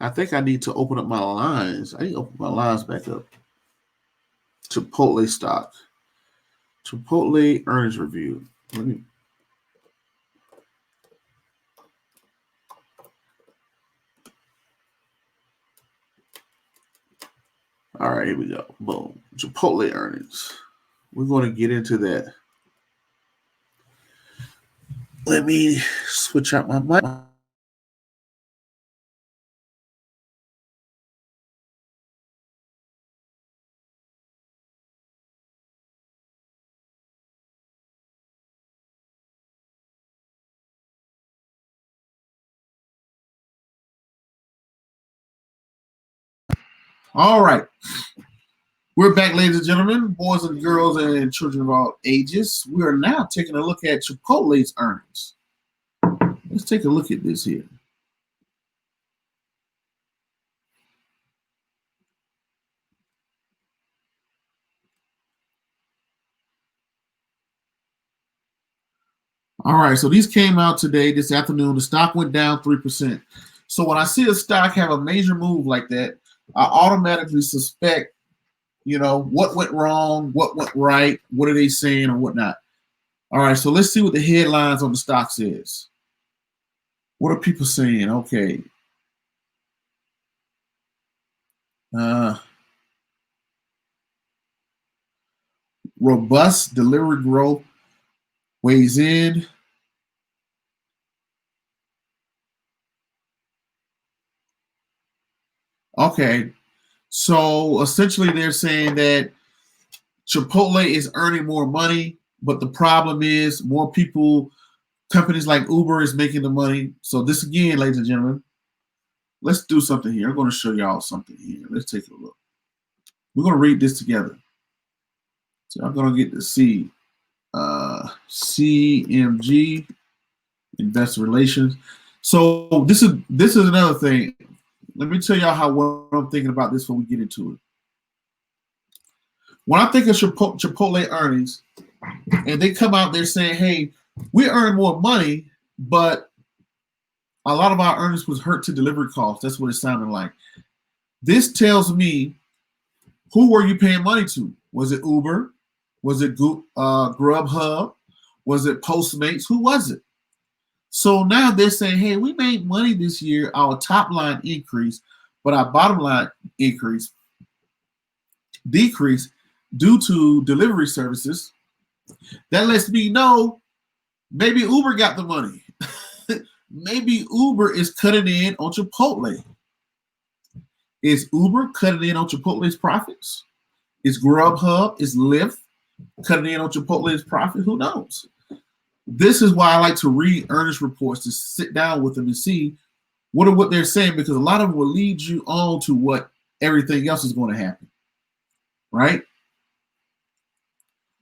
I think I need to open up my lines. I need to open my lines back up. Chipotle stock. Chipotle earnings review. Let me. All right, here we go. Boom. Chipotle earnings. We're going to get into that. Let me switch out my mic. All right. We're back, ladies and gentlemen, boys and girls, and children of all ages. We are now taking a look at Chipotle's earnings. Let's take a look at this here. All right, so these came out today, this afternoon. The stock went down 3%. So when I see a stock have a major move like that, I automatically suspect, what went wrong, what went right, what are they saying, or whatnot. All right, so let's see what the headlines on the stock says. What are people saying? Okay. Robust delivery growth weighs in. Okay. So essentially they're saying that Chipotle is earning more money, but the problem is more people, companies like Uber is making the money. So this again, ladies and gentlemen, let's do something here. I'm going to show y'all something here. Let's take a look. We're going to read this together. So I'm going to get to see CMG Investor Relations. So this is another thing. Let me tell y'all what I'm thinking about this before we get into it. When I think of Chipotle earnings, and they come out there saying, "Hey, we earn more money, but a lot of our earnings was hurt to delivery costs." That's what it sounded like. This tells me, who were you paying money to? Was it Uber? Was it Grubhub? Was it Postmates? Who was it? So now they're saying, "Hey, we made money this year. Our top line increased, but our bottom line decreased due to delivery services." That lets me know maybe Uber got the money. Maybe Uber is cutting in on Chipotle. Is Uber cutting in on Chipotle's profits? Is Grubhub, is Lyft cutting in on Chipotle's profit? Who knows? This is why I like to read earnings reports, to sit down with them and see what they're saying, because a lot of them will lead you on to what everything else is going to happen, right?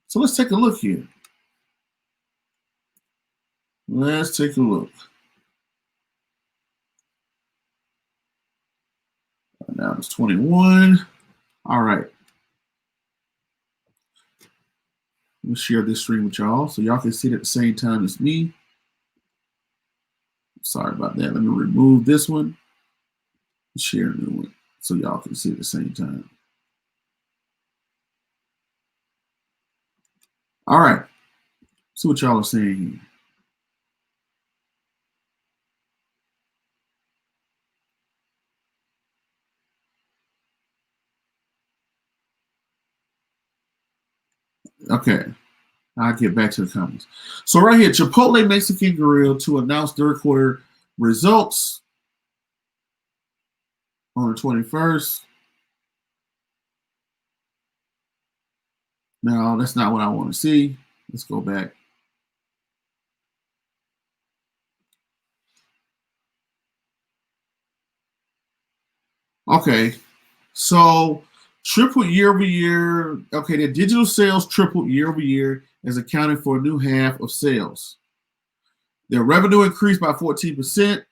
So let's take a look here. Let's take a look. Now it's 21. All right. Let me share this screen with y'all so y'all can see it at the same time as me. Sorry about that. Let me remove this one. Share a new one so y'all can see it at the same time. All right. See what y'all are saying here. Okay. I'll get back to the comments. So right here, Chipotle Mexican Grill to announce third quarter results. on the 21st. No, that's not what I want to see. Let's go back. Okay, so tripled year over year. Okay, the digital sales tripled year over year, as accounting for a new half of sales. Their revenue increased by 14%.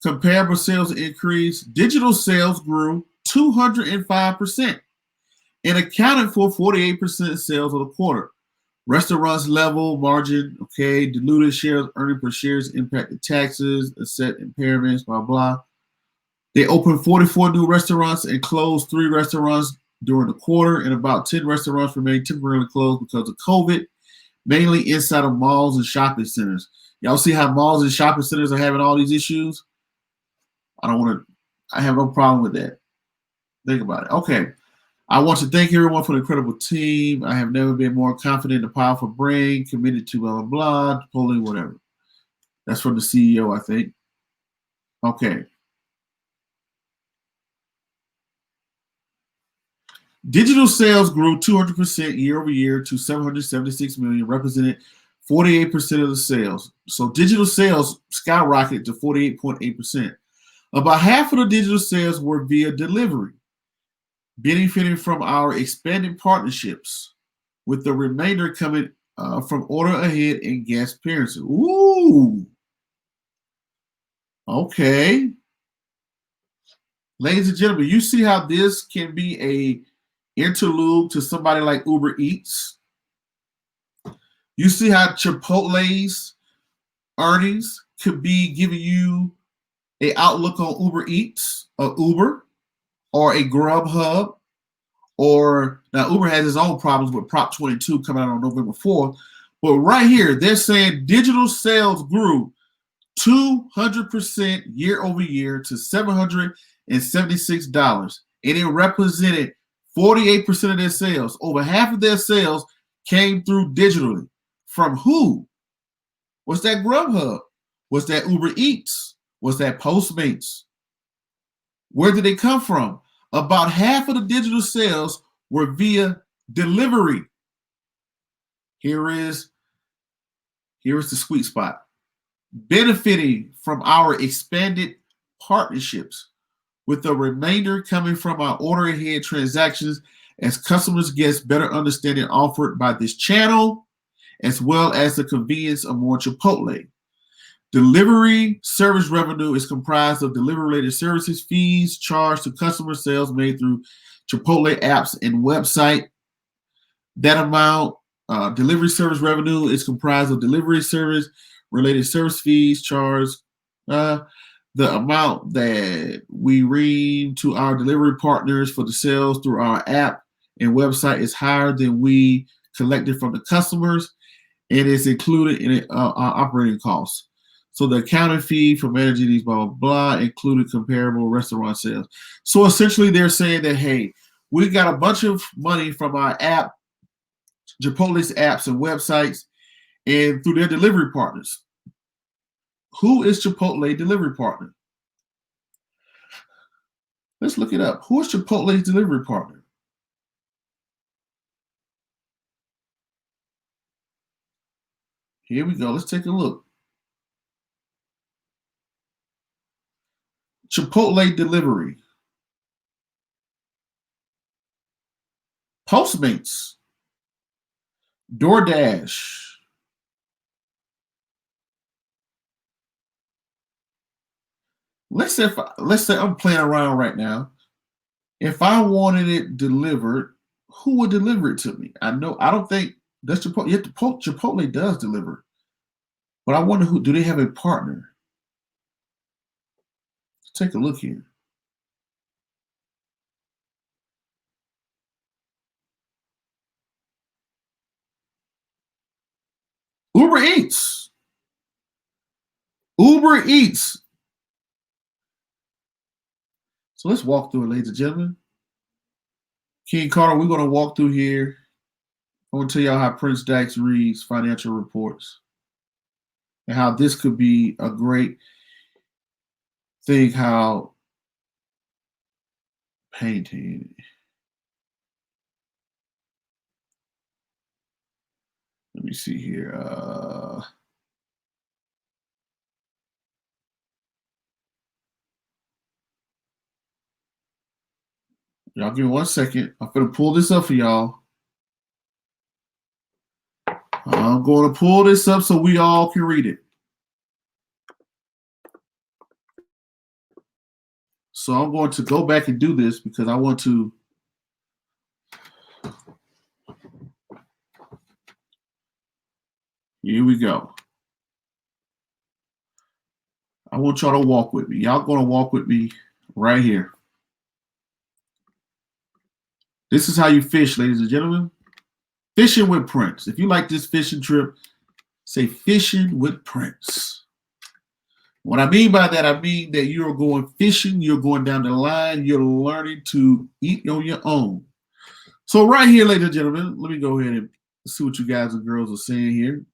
Comparable sales increased. Digital sales grew 205% and accounted for 48% of sales of the quarter. Restaurants level margin, okay, diluted shares, earning per shares, impacted taxes, asset impairments, blah, blah. They opened 44 new restaurants and closed 3 restaurants during the quarter, and about 10 restaurants remained temporarily closed because of COVID, mainly inside of malls and shopping centers. Y'all see how malls and shopping centers are having all these issues? I have no problem with that. Think about it. Okay. I want to thank everyone for the incredible team. I have never been more confident in the powerful brain, committed to blah, blah, blah, Chipotle, whatever. That's from the CEO, I think. Okay. Digital sales grew 200% year over year to 776 million, represented 48% of the sales. So digital sales skyrocketed to 48.8%. About half of the digital sales were via delivery, benefiting from our expanded partnerships, with the remainder coming from order ahead and guest appearances. Ooh. Okay. Ladies and gentlemen, you see how this can be a interlude to somebody like Uber Eats. You see how Chipotle's earnings could be giving you an outlook on Uber Eats, or Uber, or a Grubhub, or now Uber has its own problems with Prop 22 coming out on November 4th. But right here, they're saying digital sales grew 200% year over year to $776, and it represented 48% of their sales. Over half of their sales came through digitally. From who? What's that Grubhub? What's that Uber Eats? What's that Postmates? Where did they come from? About half of the digital sales were via delivery. Here is the sweet spot. Benefiting from our expanded partnerships, with the remainder coming from our order ahead transactions as customers get better understanding offered by this channel, as well as the convenience of more Chipotle. Delivery service revenue is comprised of delivery-related services, fees charged to customer sales made through Chipotle apps and website. That amount, delivery service revenue is comprised of delivery service-related service fees charged. The amount that we ream to our delivery partners for the sales through our app and website is higher than we collected from the customers, and it's included in our operating costs. So the accounting fee for managing these blah, blah, blah included comparable restaurant sales. So essentially they're saying that, hey, we got a bunch of money from our app, Chipotle's apps and websites, and through their delivery partners. Who is Chipotle delivery partner? Let's look it up. Who is Chipotle's delivery partner? Here we go. Let's take a look. Chipotle delivery. Postmates. DoorDash. Let's say I'm playing around right now. If I wanted it delivered, who would deliver it to me? I don't think that's Chipotle. Yet Chipotle does deliver, but I wonder do they have a partner? Let's take a look here. Uber Eats. Uber Eats. So let's walk through it, ladies and gentlemen. King Carter, we're going to walk through here. I'm going to tell y'all how Prince Dykes reads financial reports and how this could be a great thing, how painting. Let me see here. Y'all give me 1 second. I'm going to pull this up for y'all. I'm going to pull this up so we all can read it. So I'm going to go back and do this because I want to. Here we go. I want y'all to walk with me. Y'all going to walk with me right here. This is how you fish, ladies and gentlemen. Fishing with Prince. If you like this fishing trip, say fishing with Prince. What I mean by that, I mean that you're going fishing, you're going down the line, you're learning to eat on your own. So right here, ladies and gentlemen, let me go ahead and see what you guys and girls are saying here.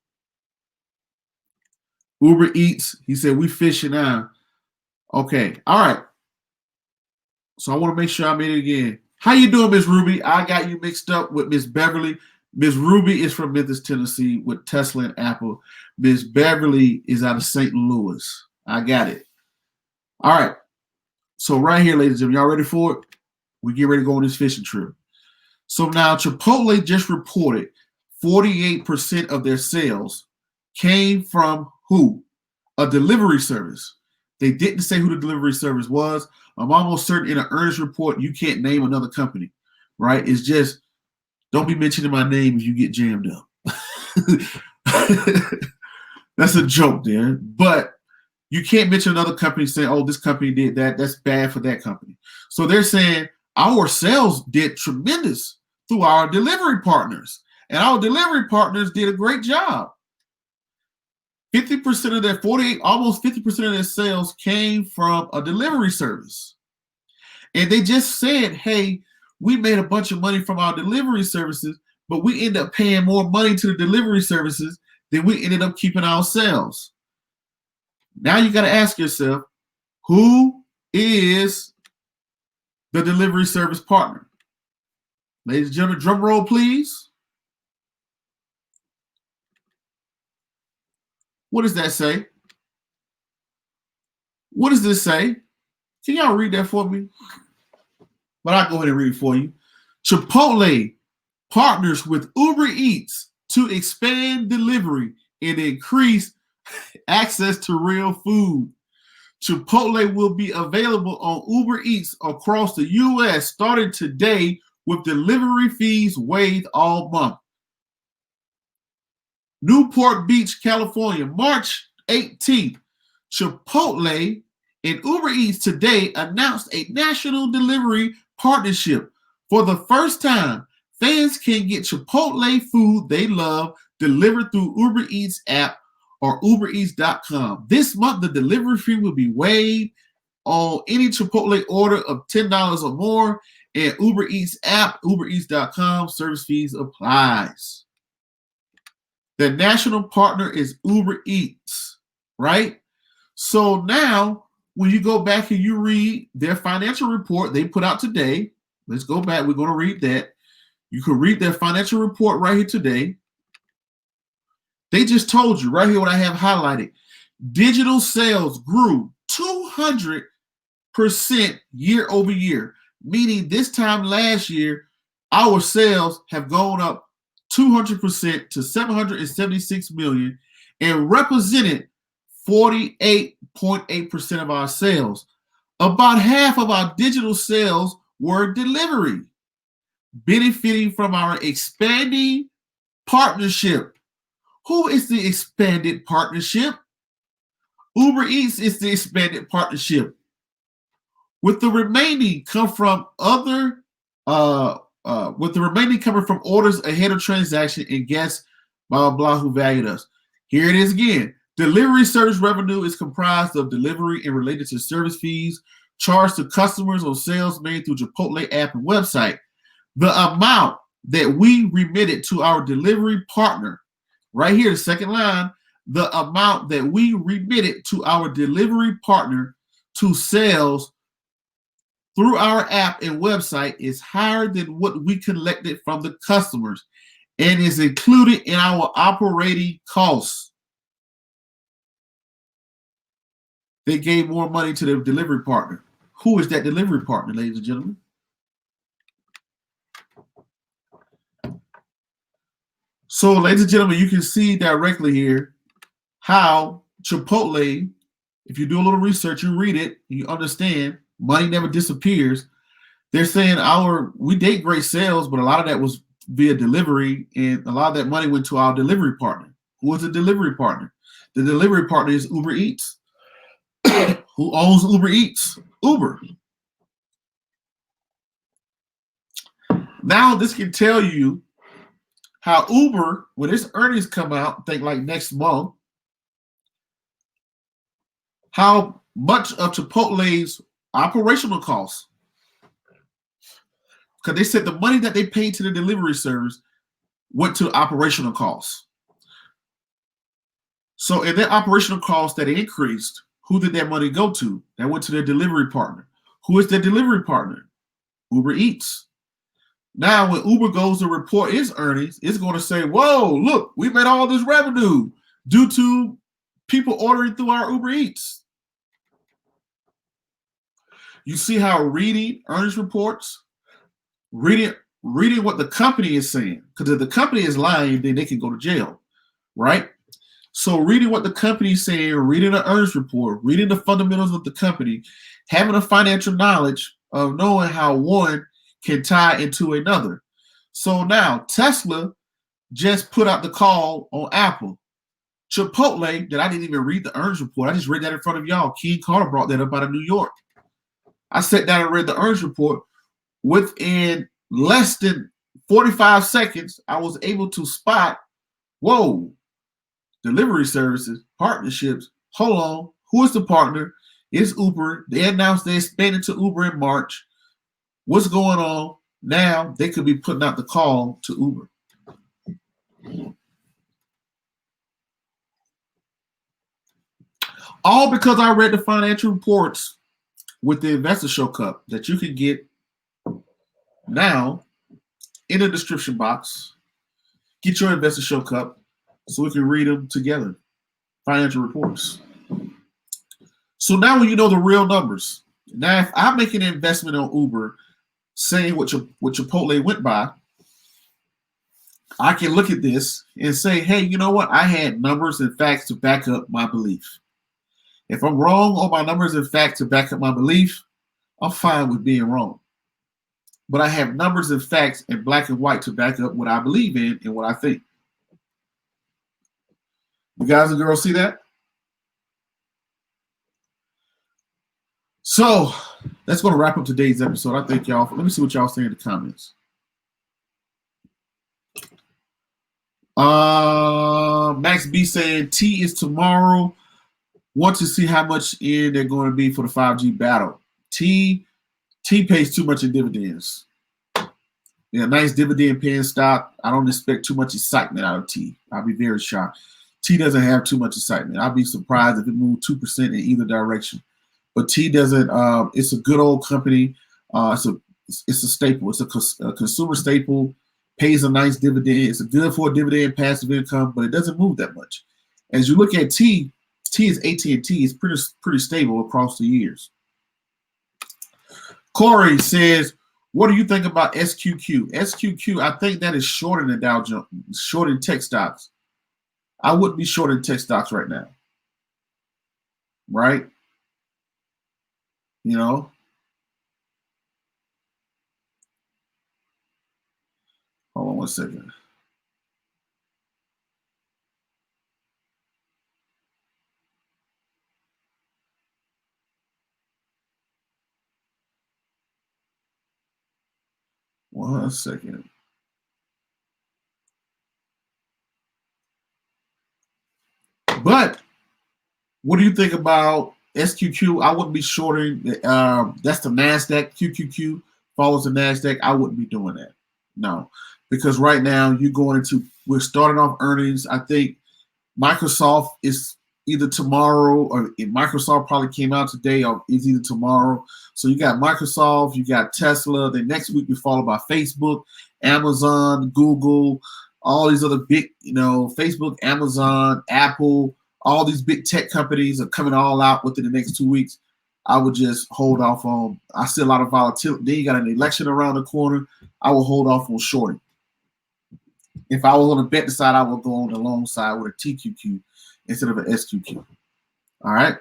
Uber Eats, he said, we fishing now. Okay, all right. So I want to make sure I made it again. How you doing, Miss Ruby? I got you mixed up with Miss Beverly. Miss Ruby is from Memphis, Tennessee with Tesla and Apple. Miss Beverly is out of St. Louis. I got it. All right. So right here, ladies and gentlemen, y'all ready for it? We get ready to go on this fishing trip. So now Chipotle just reported 48% of their sales came from who? A delivery service. They didn't say who the delivery service was. I'm almost certain in an earnings report, you can't name another company, right? It's just, don't be mentioning my name if you get jammed up. That's a joke there. But you can't mention another company saying, oh, this company did that. That's bad for that company. So they're saying our sales did tremendous through our delivery partners. And our delivery partners did a great job. 50% of their almost 50% of their sales came from a delivery service. And they just said, hey, we made a bunch of money from our delivery services, but we ended up paying more money to the delivery services than we ended up keeping ourselves. Now you got to ask yourself, who is the delivery service partner? Ladies and gentlemen, drum roll, please. What does that say? What does this say? Can y'all read that for me? But I'll go ahead and read it for you. Chipotle partners with Uber Eats to expand delivery and increase access to real food. Chipotle will be available on Uber Eats across the U.S. starting today with delivery fees waived all month. Newport Beach, California, March 18th. Chipotle and Uber Eats today announced a national delivery partnership. For the first time, fans can get Chipotle food they love delivered through Uber Eats app or UberEats.com. This month, the delivery fee will be waived on any Chipotle order of $10 or more, and Uber Eats app, UberEats.com, service fees applies. The national partner is Uber Eats, right? So now, when you go back and you read their financial report they put out today, let's go back. We're going to read that. You can read their financial report right here today. They just told you right here what I have highlighted. Digital sales grew 200% year over year, meaning this time last year, our sales have gone up 200% to 776 million and represented 48.8% of our sales. About half of our digital sales were delivery, benefiting from our expanding partnership. Who is the expanded partnership? Uber Eats is the expanded partnership. With the remaining come from other with the remaining coming from orders ahead of transaction and guests, blah, blah, blah, who valued us. Here it is again. Delivery service revenue is comprised of delivery and related to service fees charged to customers on sales made through Chipotle app and website. The amount that we remitted to our delivery partner, right here, the second line, the amount that we remitted to our delivery partner to sales through our app and website is higher than what we collected from the customers and is included in our operating costs. They gave more money to the delivery partner. Who is that delivery partner, ladies and gentlemen? So, ladies and gentlemen, you can see directly here how Chipotle, if you do a little research, you read it, you understand, money never disappears. They're saying we did great sales, but a lot of that was via delivery, and a lot of that money went to our delivery partner. Who is the delivery partner? The delivery partner is Uber Eats. Who owns Uber Eats? Uber. Now this can tell you how Uber, when its earnings come out, think like next month, how much of Chipotle's operational costs, because they said the money that they paid to the delivery service went to operational costs. So in their operational costs that increased, who did that money go to? That went to their delivery partner. Who is their delivery partner? Uber Eats. Now, when Uber goes to report its earnings, it's going to say, whoa, look, we made all this revenue due to people ordering through our Uber Eats. You see how reading earnings reports, reading what the company is saying, because if the company is lying, then they can go to jail, right? So reading what the company is saying, reading the earnings report, reading the fundamentals of the company, having a financial knowledge of knowing how one can tie into another. So now Tesla just put out the call on Apple. Chipotle, that I didn't even read the earnings report. I just read that in front of y'all. King Carter brought that up out of New York. I sat down and read the earnings report. Within less than 45 seconds, I was able to spot, whoa, delivery services, partnerships. Hold on. Who is the partner? It's Uber. They announced they expanded to Uber in March. What's going on? Now they could be putting out the call to Uber. All because I read the financial reports with the Investor Show Cup that you can get now in the description box. Get your Investor Show Cup so we can read them together. Financial reports. So now when you know the real numbers, now if I make an investment on Uber, saying what Chipotle went by, I can look at this and say, hey, you know what? I had numbers and facts to back up my belief. If I'm wrong on my numbers and facts to back up my belief, I'm fine with being wrong. But I have numbers and facts in black and white to back up what I believe in and what I think. You guys and girls see that? So that's going to wrap up today's episode. I thank y'all. Let me see what y'all say in the comments. Max B saying T is tomorrow. Want to see how much in they're going to be for the 5G battle. T pays too much in dividends. Yeah, nice dividend paying stock. I don't expect too much excitement out of T. I'll be very shocked. T doesn't have too much excitement. I'll be surprised if it moved 2% in either direction. But T doesn't. It's a good old company. It's a staple. It's a consumer staple. Pays a nice dividend. It's good for a dividend passive income, but it doesn't move that much. As you look at T is AT&T. It's pretty stable across the years. Corey says, what do you think about SQQ? SQQ, I think that is shorting the Dow Jones, shorting tech stocks. I wouldn't be shorting tech stocks right now. Right? You know? Hold on one second. One second. But what do you think about SQQ? I wouldn't be shorting. That's the NASDAQ. QQQ follows the NASDAQ. I wouldn't be doing that. No. Because right now we're starting off earnings. I think Microsoft is either tomorrow or Microsoft probably came out today or it's either tomorrow. So you got Microsoft, you got Tesla. Then next week, you're followed by Facebook, Amazon, Google, all these other big, Facebook, Amazon, Apple, all these big tech companies are coming all out within the next 2 weeks. I would just hold off on. I see a lot of volatility. Then you got an election around the corner. I will hold off on shorting. If I was on the bet side, I would go on the long side with a TQQ instead of an SQQ. All right?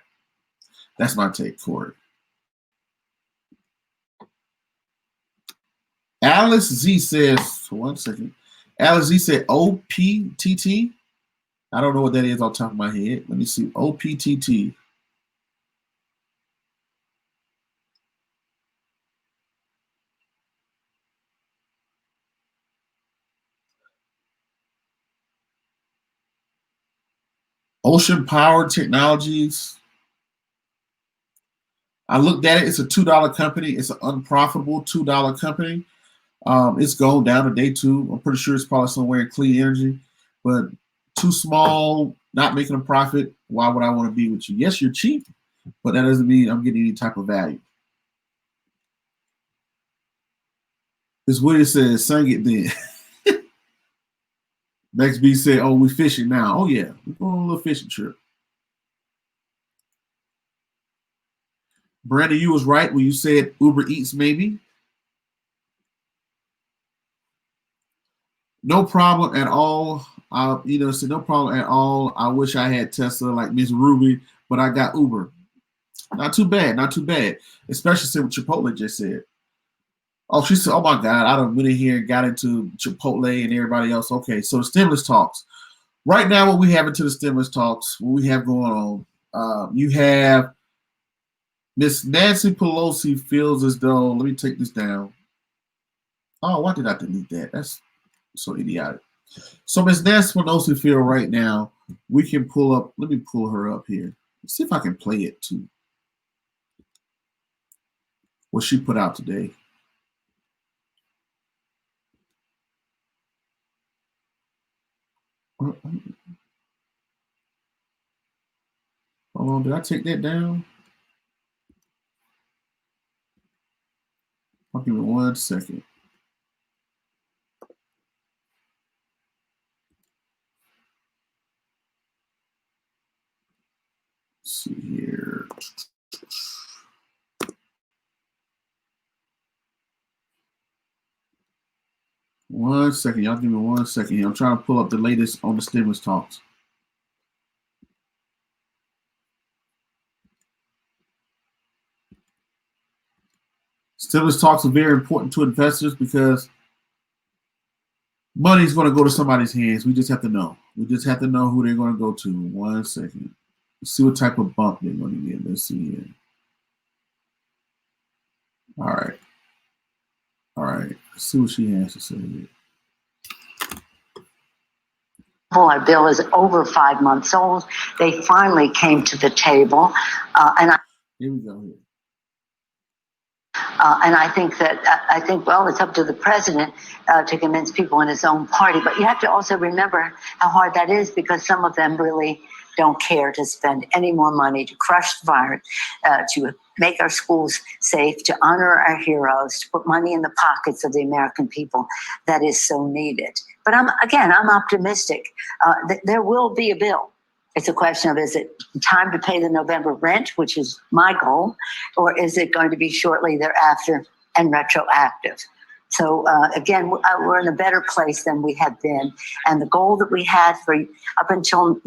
That's my take for it. Alice Z says, for 1 second. Alice Z said OPTT. I don't know what that is off the top of my head. Let me see. OPTT. Ocean Power Technologies. I looked at it. It's a $2 company. It's an unprofitable $2 company. It's going down to day 2. I'm pretty sure it's probably somewhere in clean energy, but too small, not making a profit. Why would I want to be with you? Yes, you're cheap, but that doesn't mean I'm getting any type of value. This William says, sing it then. Next B said, oh, we fishing now. Oh, yeah, we're going on a little fishing trip. Brandon, you was right when you said Uber Eats maybe. No problem at all. Said no problem at all. I wish I had Tesla like Miss Ruby, but I got Uber. Not too bad, not too bad. Especially since what Chipotle just said. Oh, she said, oh my God, I done went in here and got into Chipotle and everybody else. Okay, so the stimulus talks. Right now, what we have into the stimulus talks, what we have going on, you have Miss Nancy Pelosi feels as though, let me take this down. Oh, why did I delete that? That's so idiotic. So Miss Nancy Pelosi feel right now, we can pull up, let me pull her up here. Let's see if I can play it too. What she put out today. Hold on, did I take that down? I'll give me 1 second. Let's see here. One second, y'all give me 1 second here. I'm trying to pull up the latest on the stimulus talks. Stimulus talks are very important to investors because money is going to go to somebody's hands. We just have to know. We just have to know who they're going to go to. 1 second. Let's see what type of bump they're going to get. Let's see here. All right. All right. Let's see what she has to say here. Our bill is over 5 months old. They finally came to the table. Here we go. Here. And I think, well, it's up to the president to convince people in his own party. But you have to also remember how hard that is because some of them really don't care to spend any more money to crush the virus, to make our schools safe, to honor our heroes, to put money in the pockets of the American people that is so needed. But I'm optimistic. There will be a bill. It's a question of, is it time to pay the November rent, which is my goal, or is it going to be shortly thereafter and retroactive? So again, we're in a better place than we have been. And the goal that we had for up until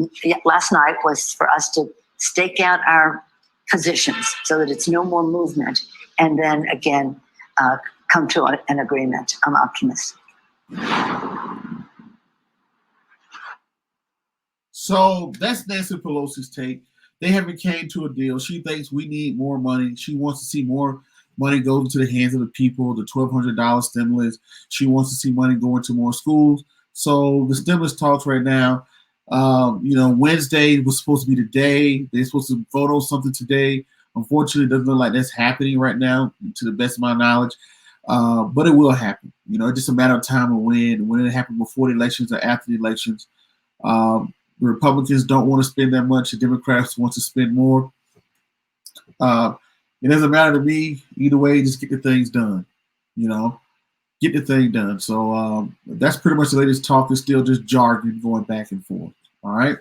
last night was for us to stake out our positions so that it's no more movement. And then again, come to an agreement. I'm optimistic. So that's Nancy Pelosi's take. They haven't came to a deal. She thinks we need more money. She wants to see more money go into the hands of the people, the $1,200 stimulus. She wants to see money go into more schools. So the stimulus talks right now, Wednesday was supposed to be the day. They're supposed to vote on something today. Unfortunately, it doesn't look like that's happening right now, to the best of my knowledge. But it will happen. It's just a matter of time and when it happened before the elections or after the elections. The Republicans don't want to spend that much. The Democrats want to spend more. It doesn't matter to me. Either way, just get the things done. Get the thing done. So that's pretty much the latest talk. It's still just jargon going back and forth. All right.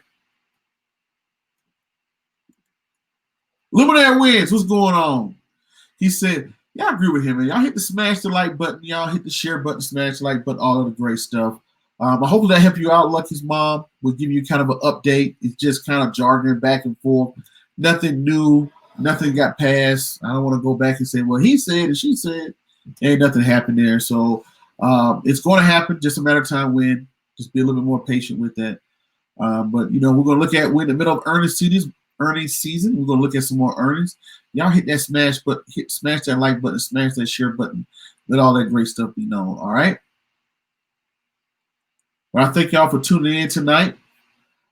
Luminaire wins. What's going on? He said, y'all agree with him, man. Y'all hit the smash the like button. Y'all hit the share button, smash the like button, all of the great stuff. I hope that helped you out. Lucky's mom will give you kind of an update. It's just kind of jargon back and forth. Nothing new. Nothing got passed. I don't want to go back and say, well, he said and she said. Ain't nothing happened there. So it's going to happen. Just a matter of time when. Just be a little bit more patient with that. But, we're going to look at, we're in the middle of earnings season. We're going to look at some more earnings. Y'all hit that smash button, smash that like button, smash that share button. Let all that great stuff be known. All right. Well, I thank y'all for tuning in tonight.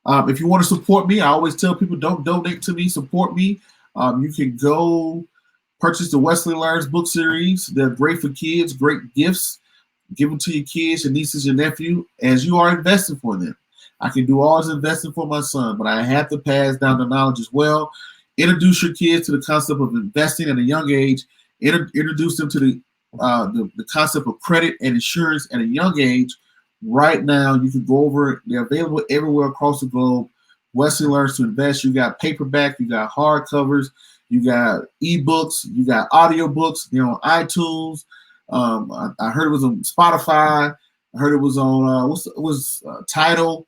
If you want to support me, I always tell people don't donate to me, support me. You can go purchase the Wesley Learns book series. They're great for kids, great gifts. Give them to your kids, your nieces, your nephew, as you are investing for them. I can do all this investing for my son, but I have to pass down the knowledge as well. Introduce your kids to the concept of investing at a young age. Introduce them to the concept of credit and insurance at a young age. Right now, you can go over it. They're available everywhere across the globe. Wesley Learns to Invest. You got paperback, you got hardcovers, you got ebooks, you got audiobooks. They're on iTunes. I heard it was on Spotify. I heard it was on Tidal.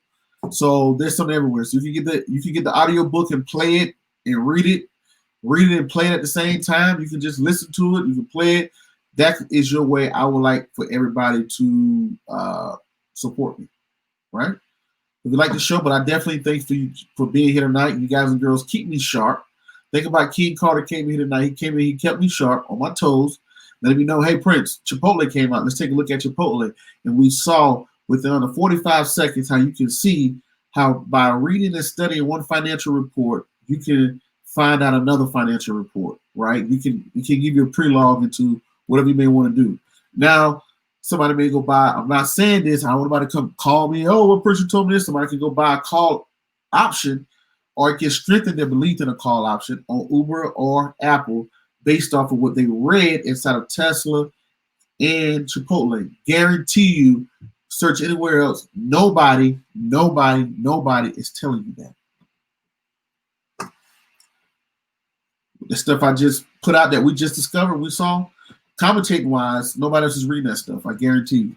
So there's something everywhere. So you can get the audiobook and play it and read it and play it at the same time. You can just listen to it. You can play it. That is your way. I would like for everybody to support me, right? If you like the show, but I definitely thank you for being here tonight. You guys and girls keep me sharp. Think about King Carter came in here tonight. He came in, he kept me sharp on my toes. Let me know, hey, Prince, Chipotle came out. Let's take a look at Chipotle. And we saw within under 45 seconds how you can see how by reading and studying one financial report, you can find out another financial report, right? You can give you a pre-log into whatever you may want to do. Now, somebody may go buy, I'm not saying this, I don't want anybody to come call me, oh, what person told me this? Somebody can go buy a call option, or it can strengthen their belief in a call option on Uber or Apple based off of what they read inside of Tesla and Chipotle. Guarantee you, search anywhere else, nobody is telling you that. The stuff I just put out that we just discovered, we saw, commentating wise, nobody else is reading that stuff. I guarantee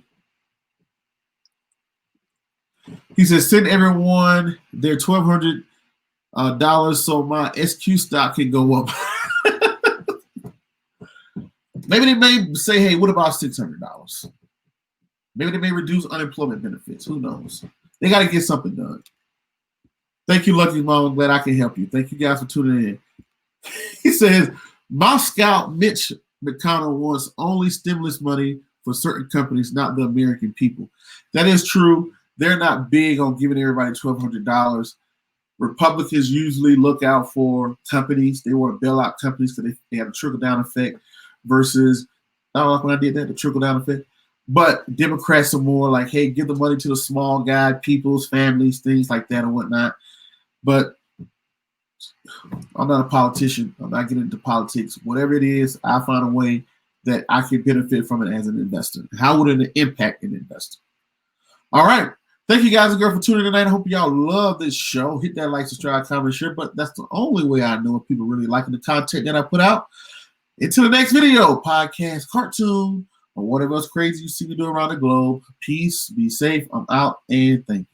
you. He says, send everyone their $1,200 so my SQ stock can go up. Maybe they may say, hey, what about $600? Maybe they may reduce unemployment benefits. Who knows? They got to get something done. Thank you, Lucky Mom. I'm glad I can help you. Thank you guys for tuning in. He says, my scout Mitch McConnell wants only stimulus money for certain companies, not the American people. That is true. They're not big on giving everybody $1,200. Republicans usually look out for companies. They want to bail out companies because they have a trickle-down effect versus, I don't like when I did that, the trickle-down effect. But Democrats are more like, hey, give the money to the small guy, people's families, things like that and whatnot. But I'm not a politician. I'm not getting into politics. Whatever it is, I find a way that I can benefit from it as an investor. How would it impact an investor? All right. Thank you guys and girls for tuning in tonight. I hope y'all love this show. Hit that like, subscribe, comment, share. But that's the only way I know if people really liking the content that I put out. Until the next video, podcast, cartoon, or whatever else crazy you see me do around the globe. Peace, be safe. I'm out, and thank you.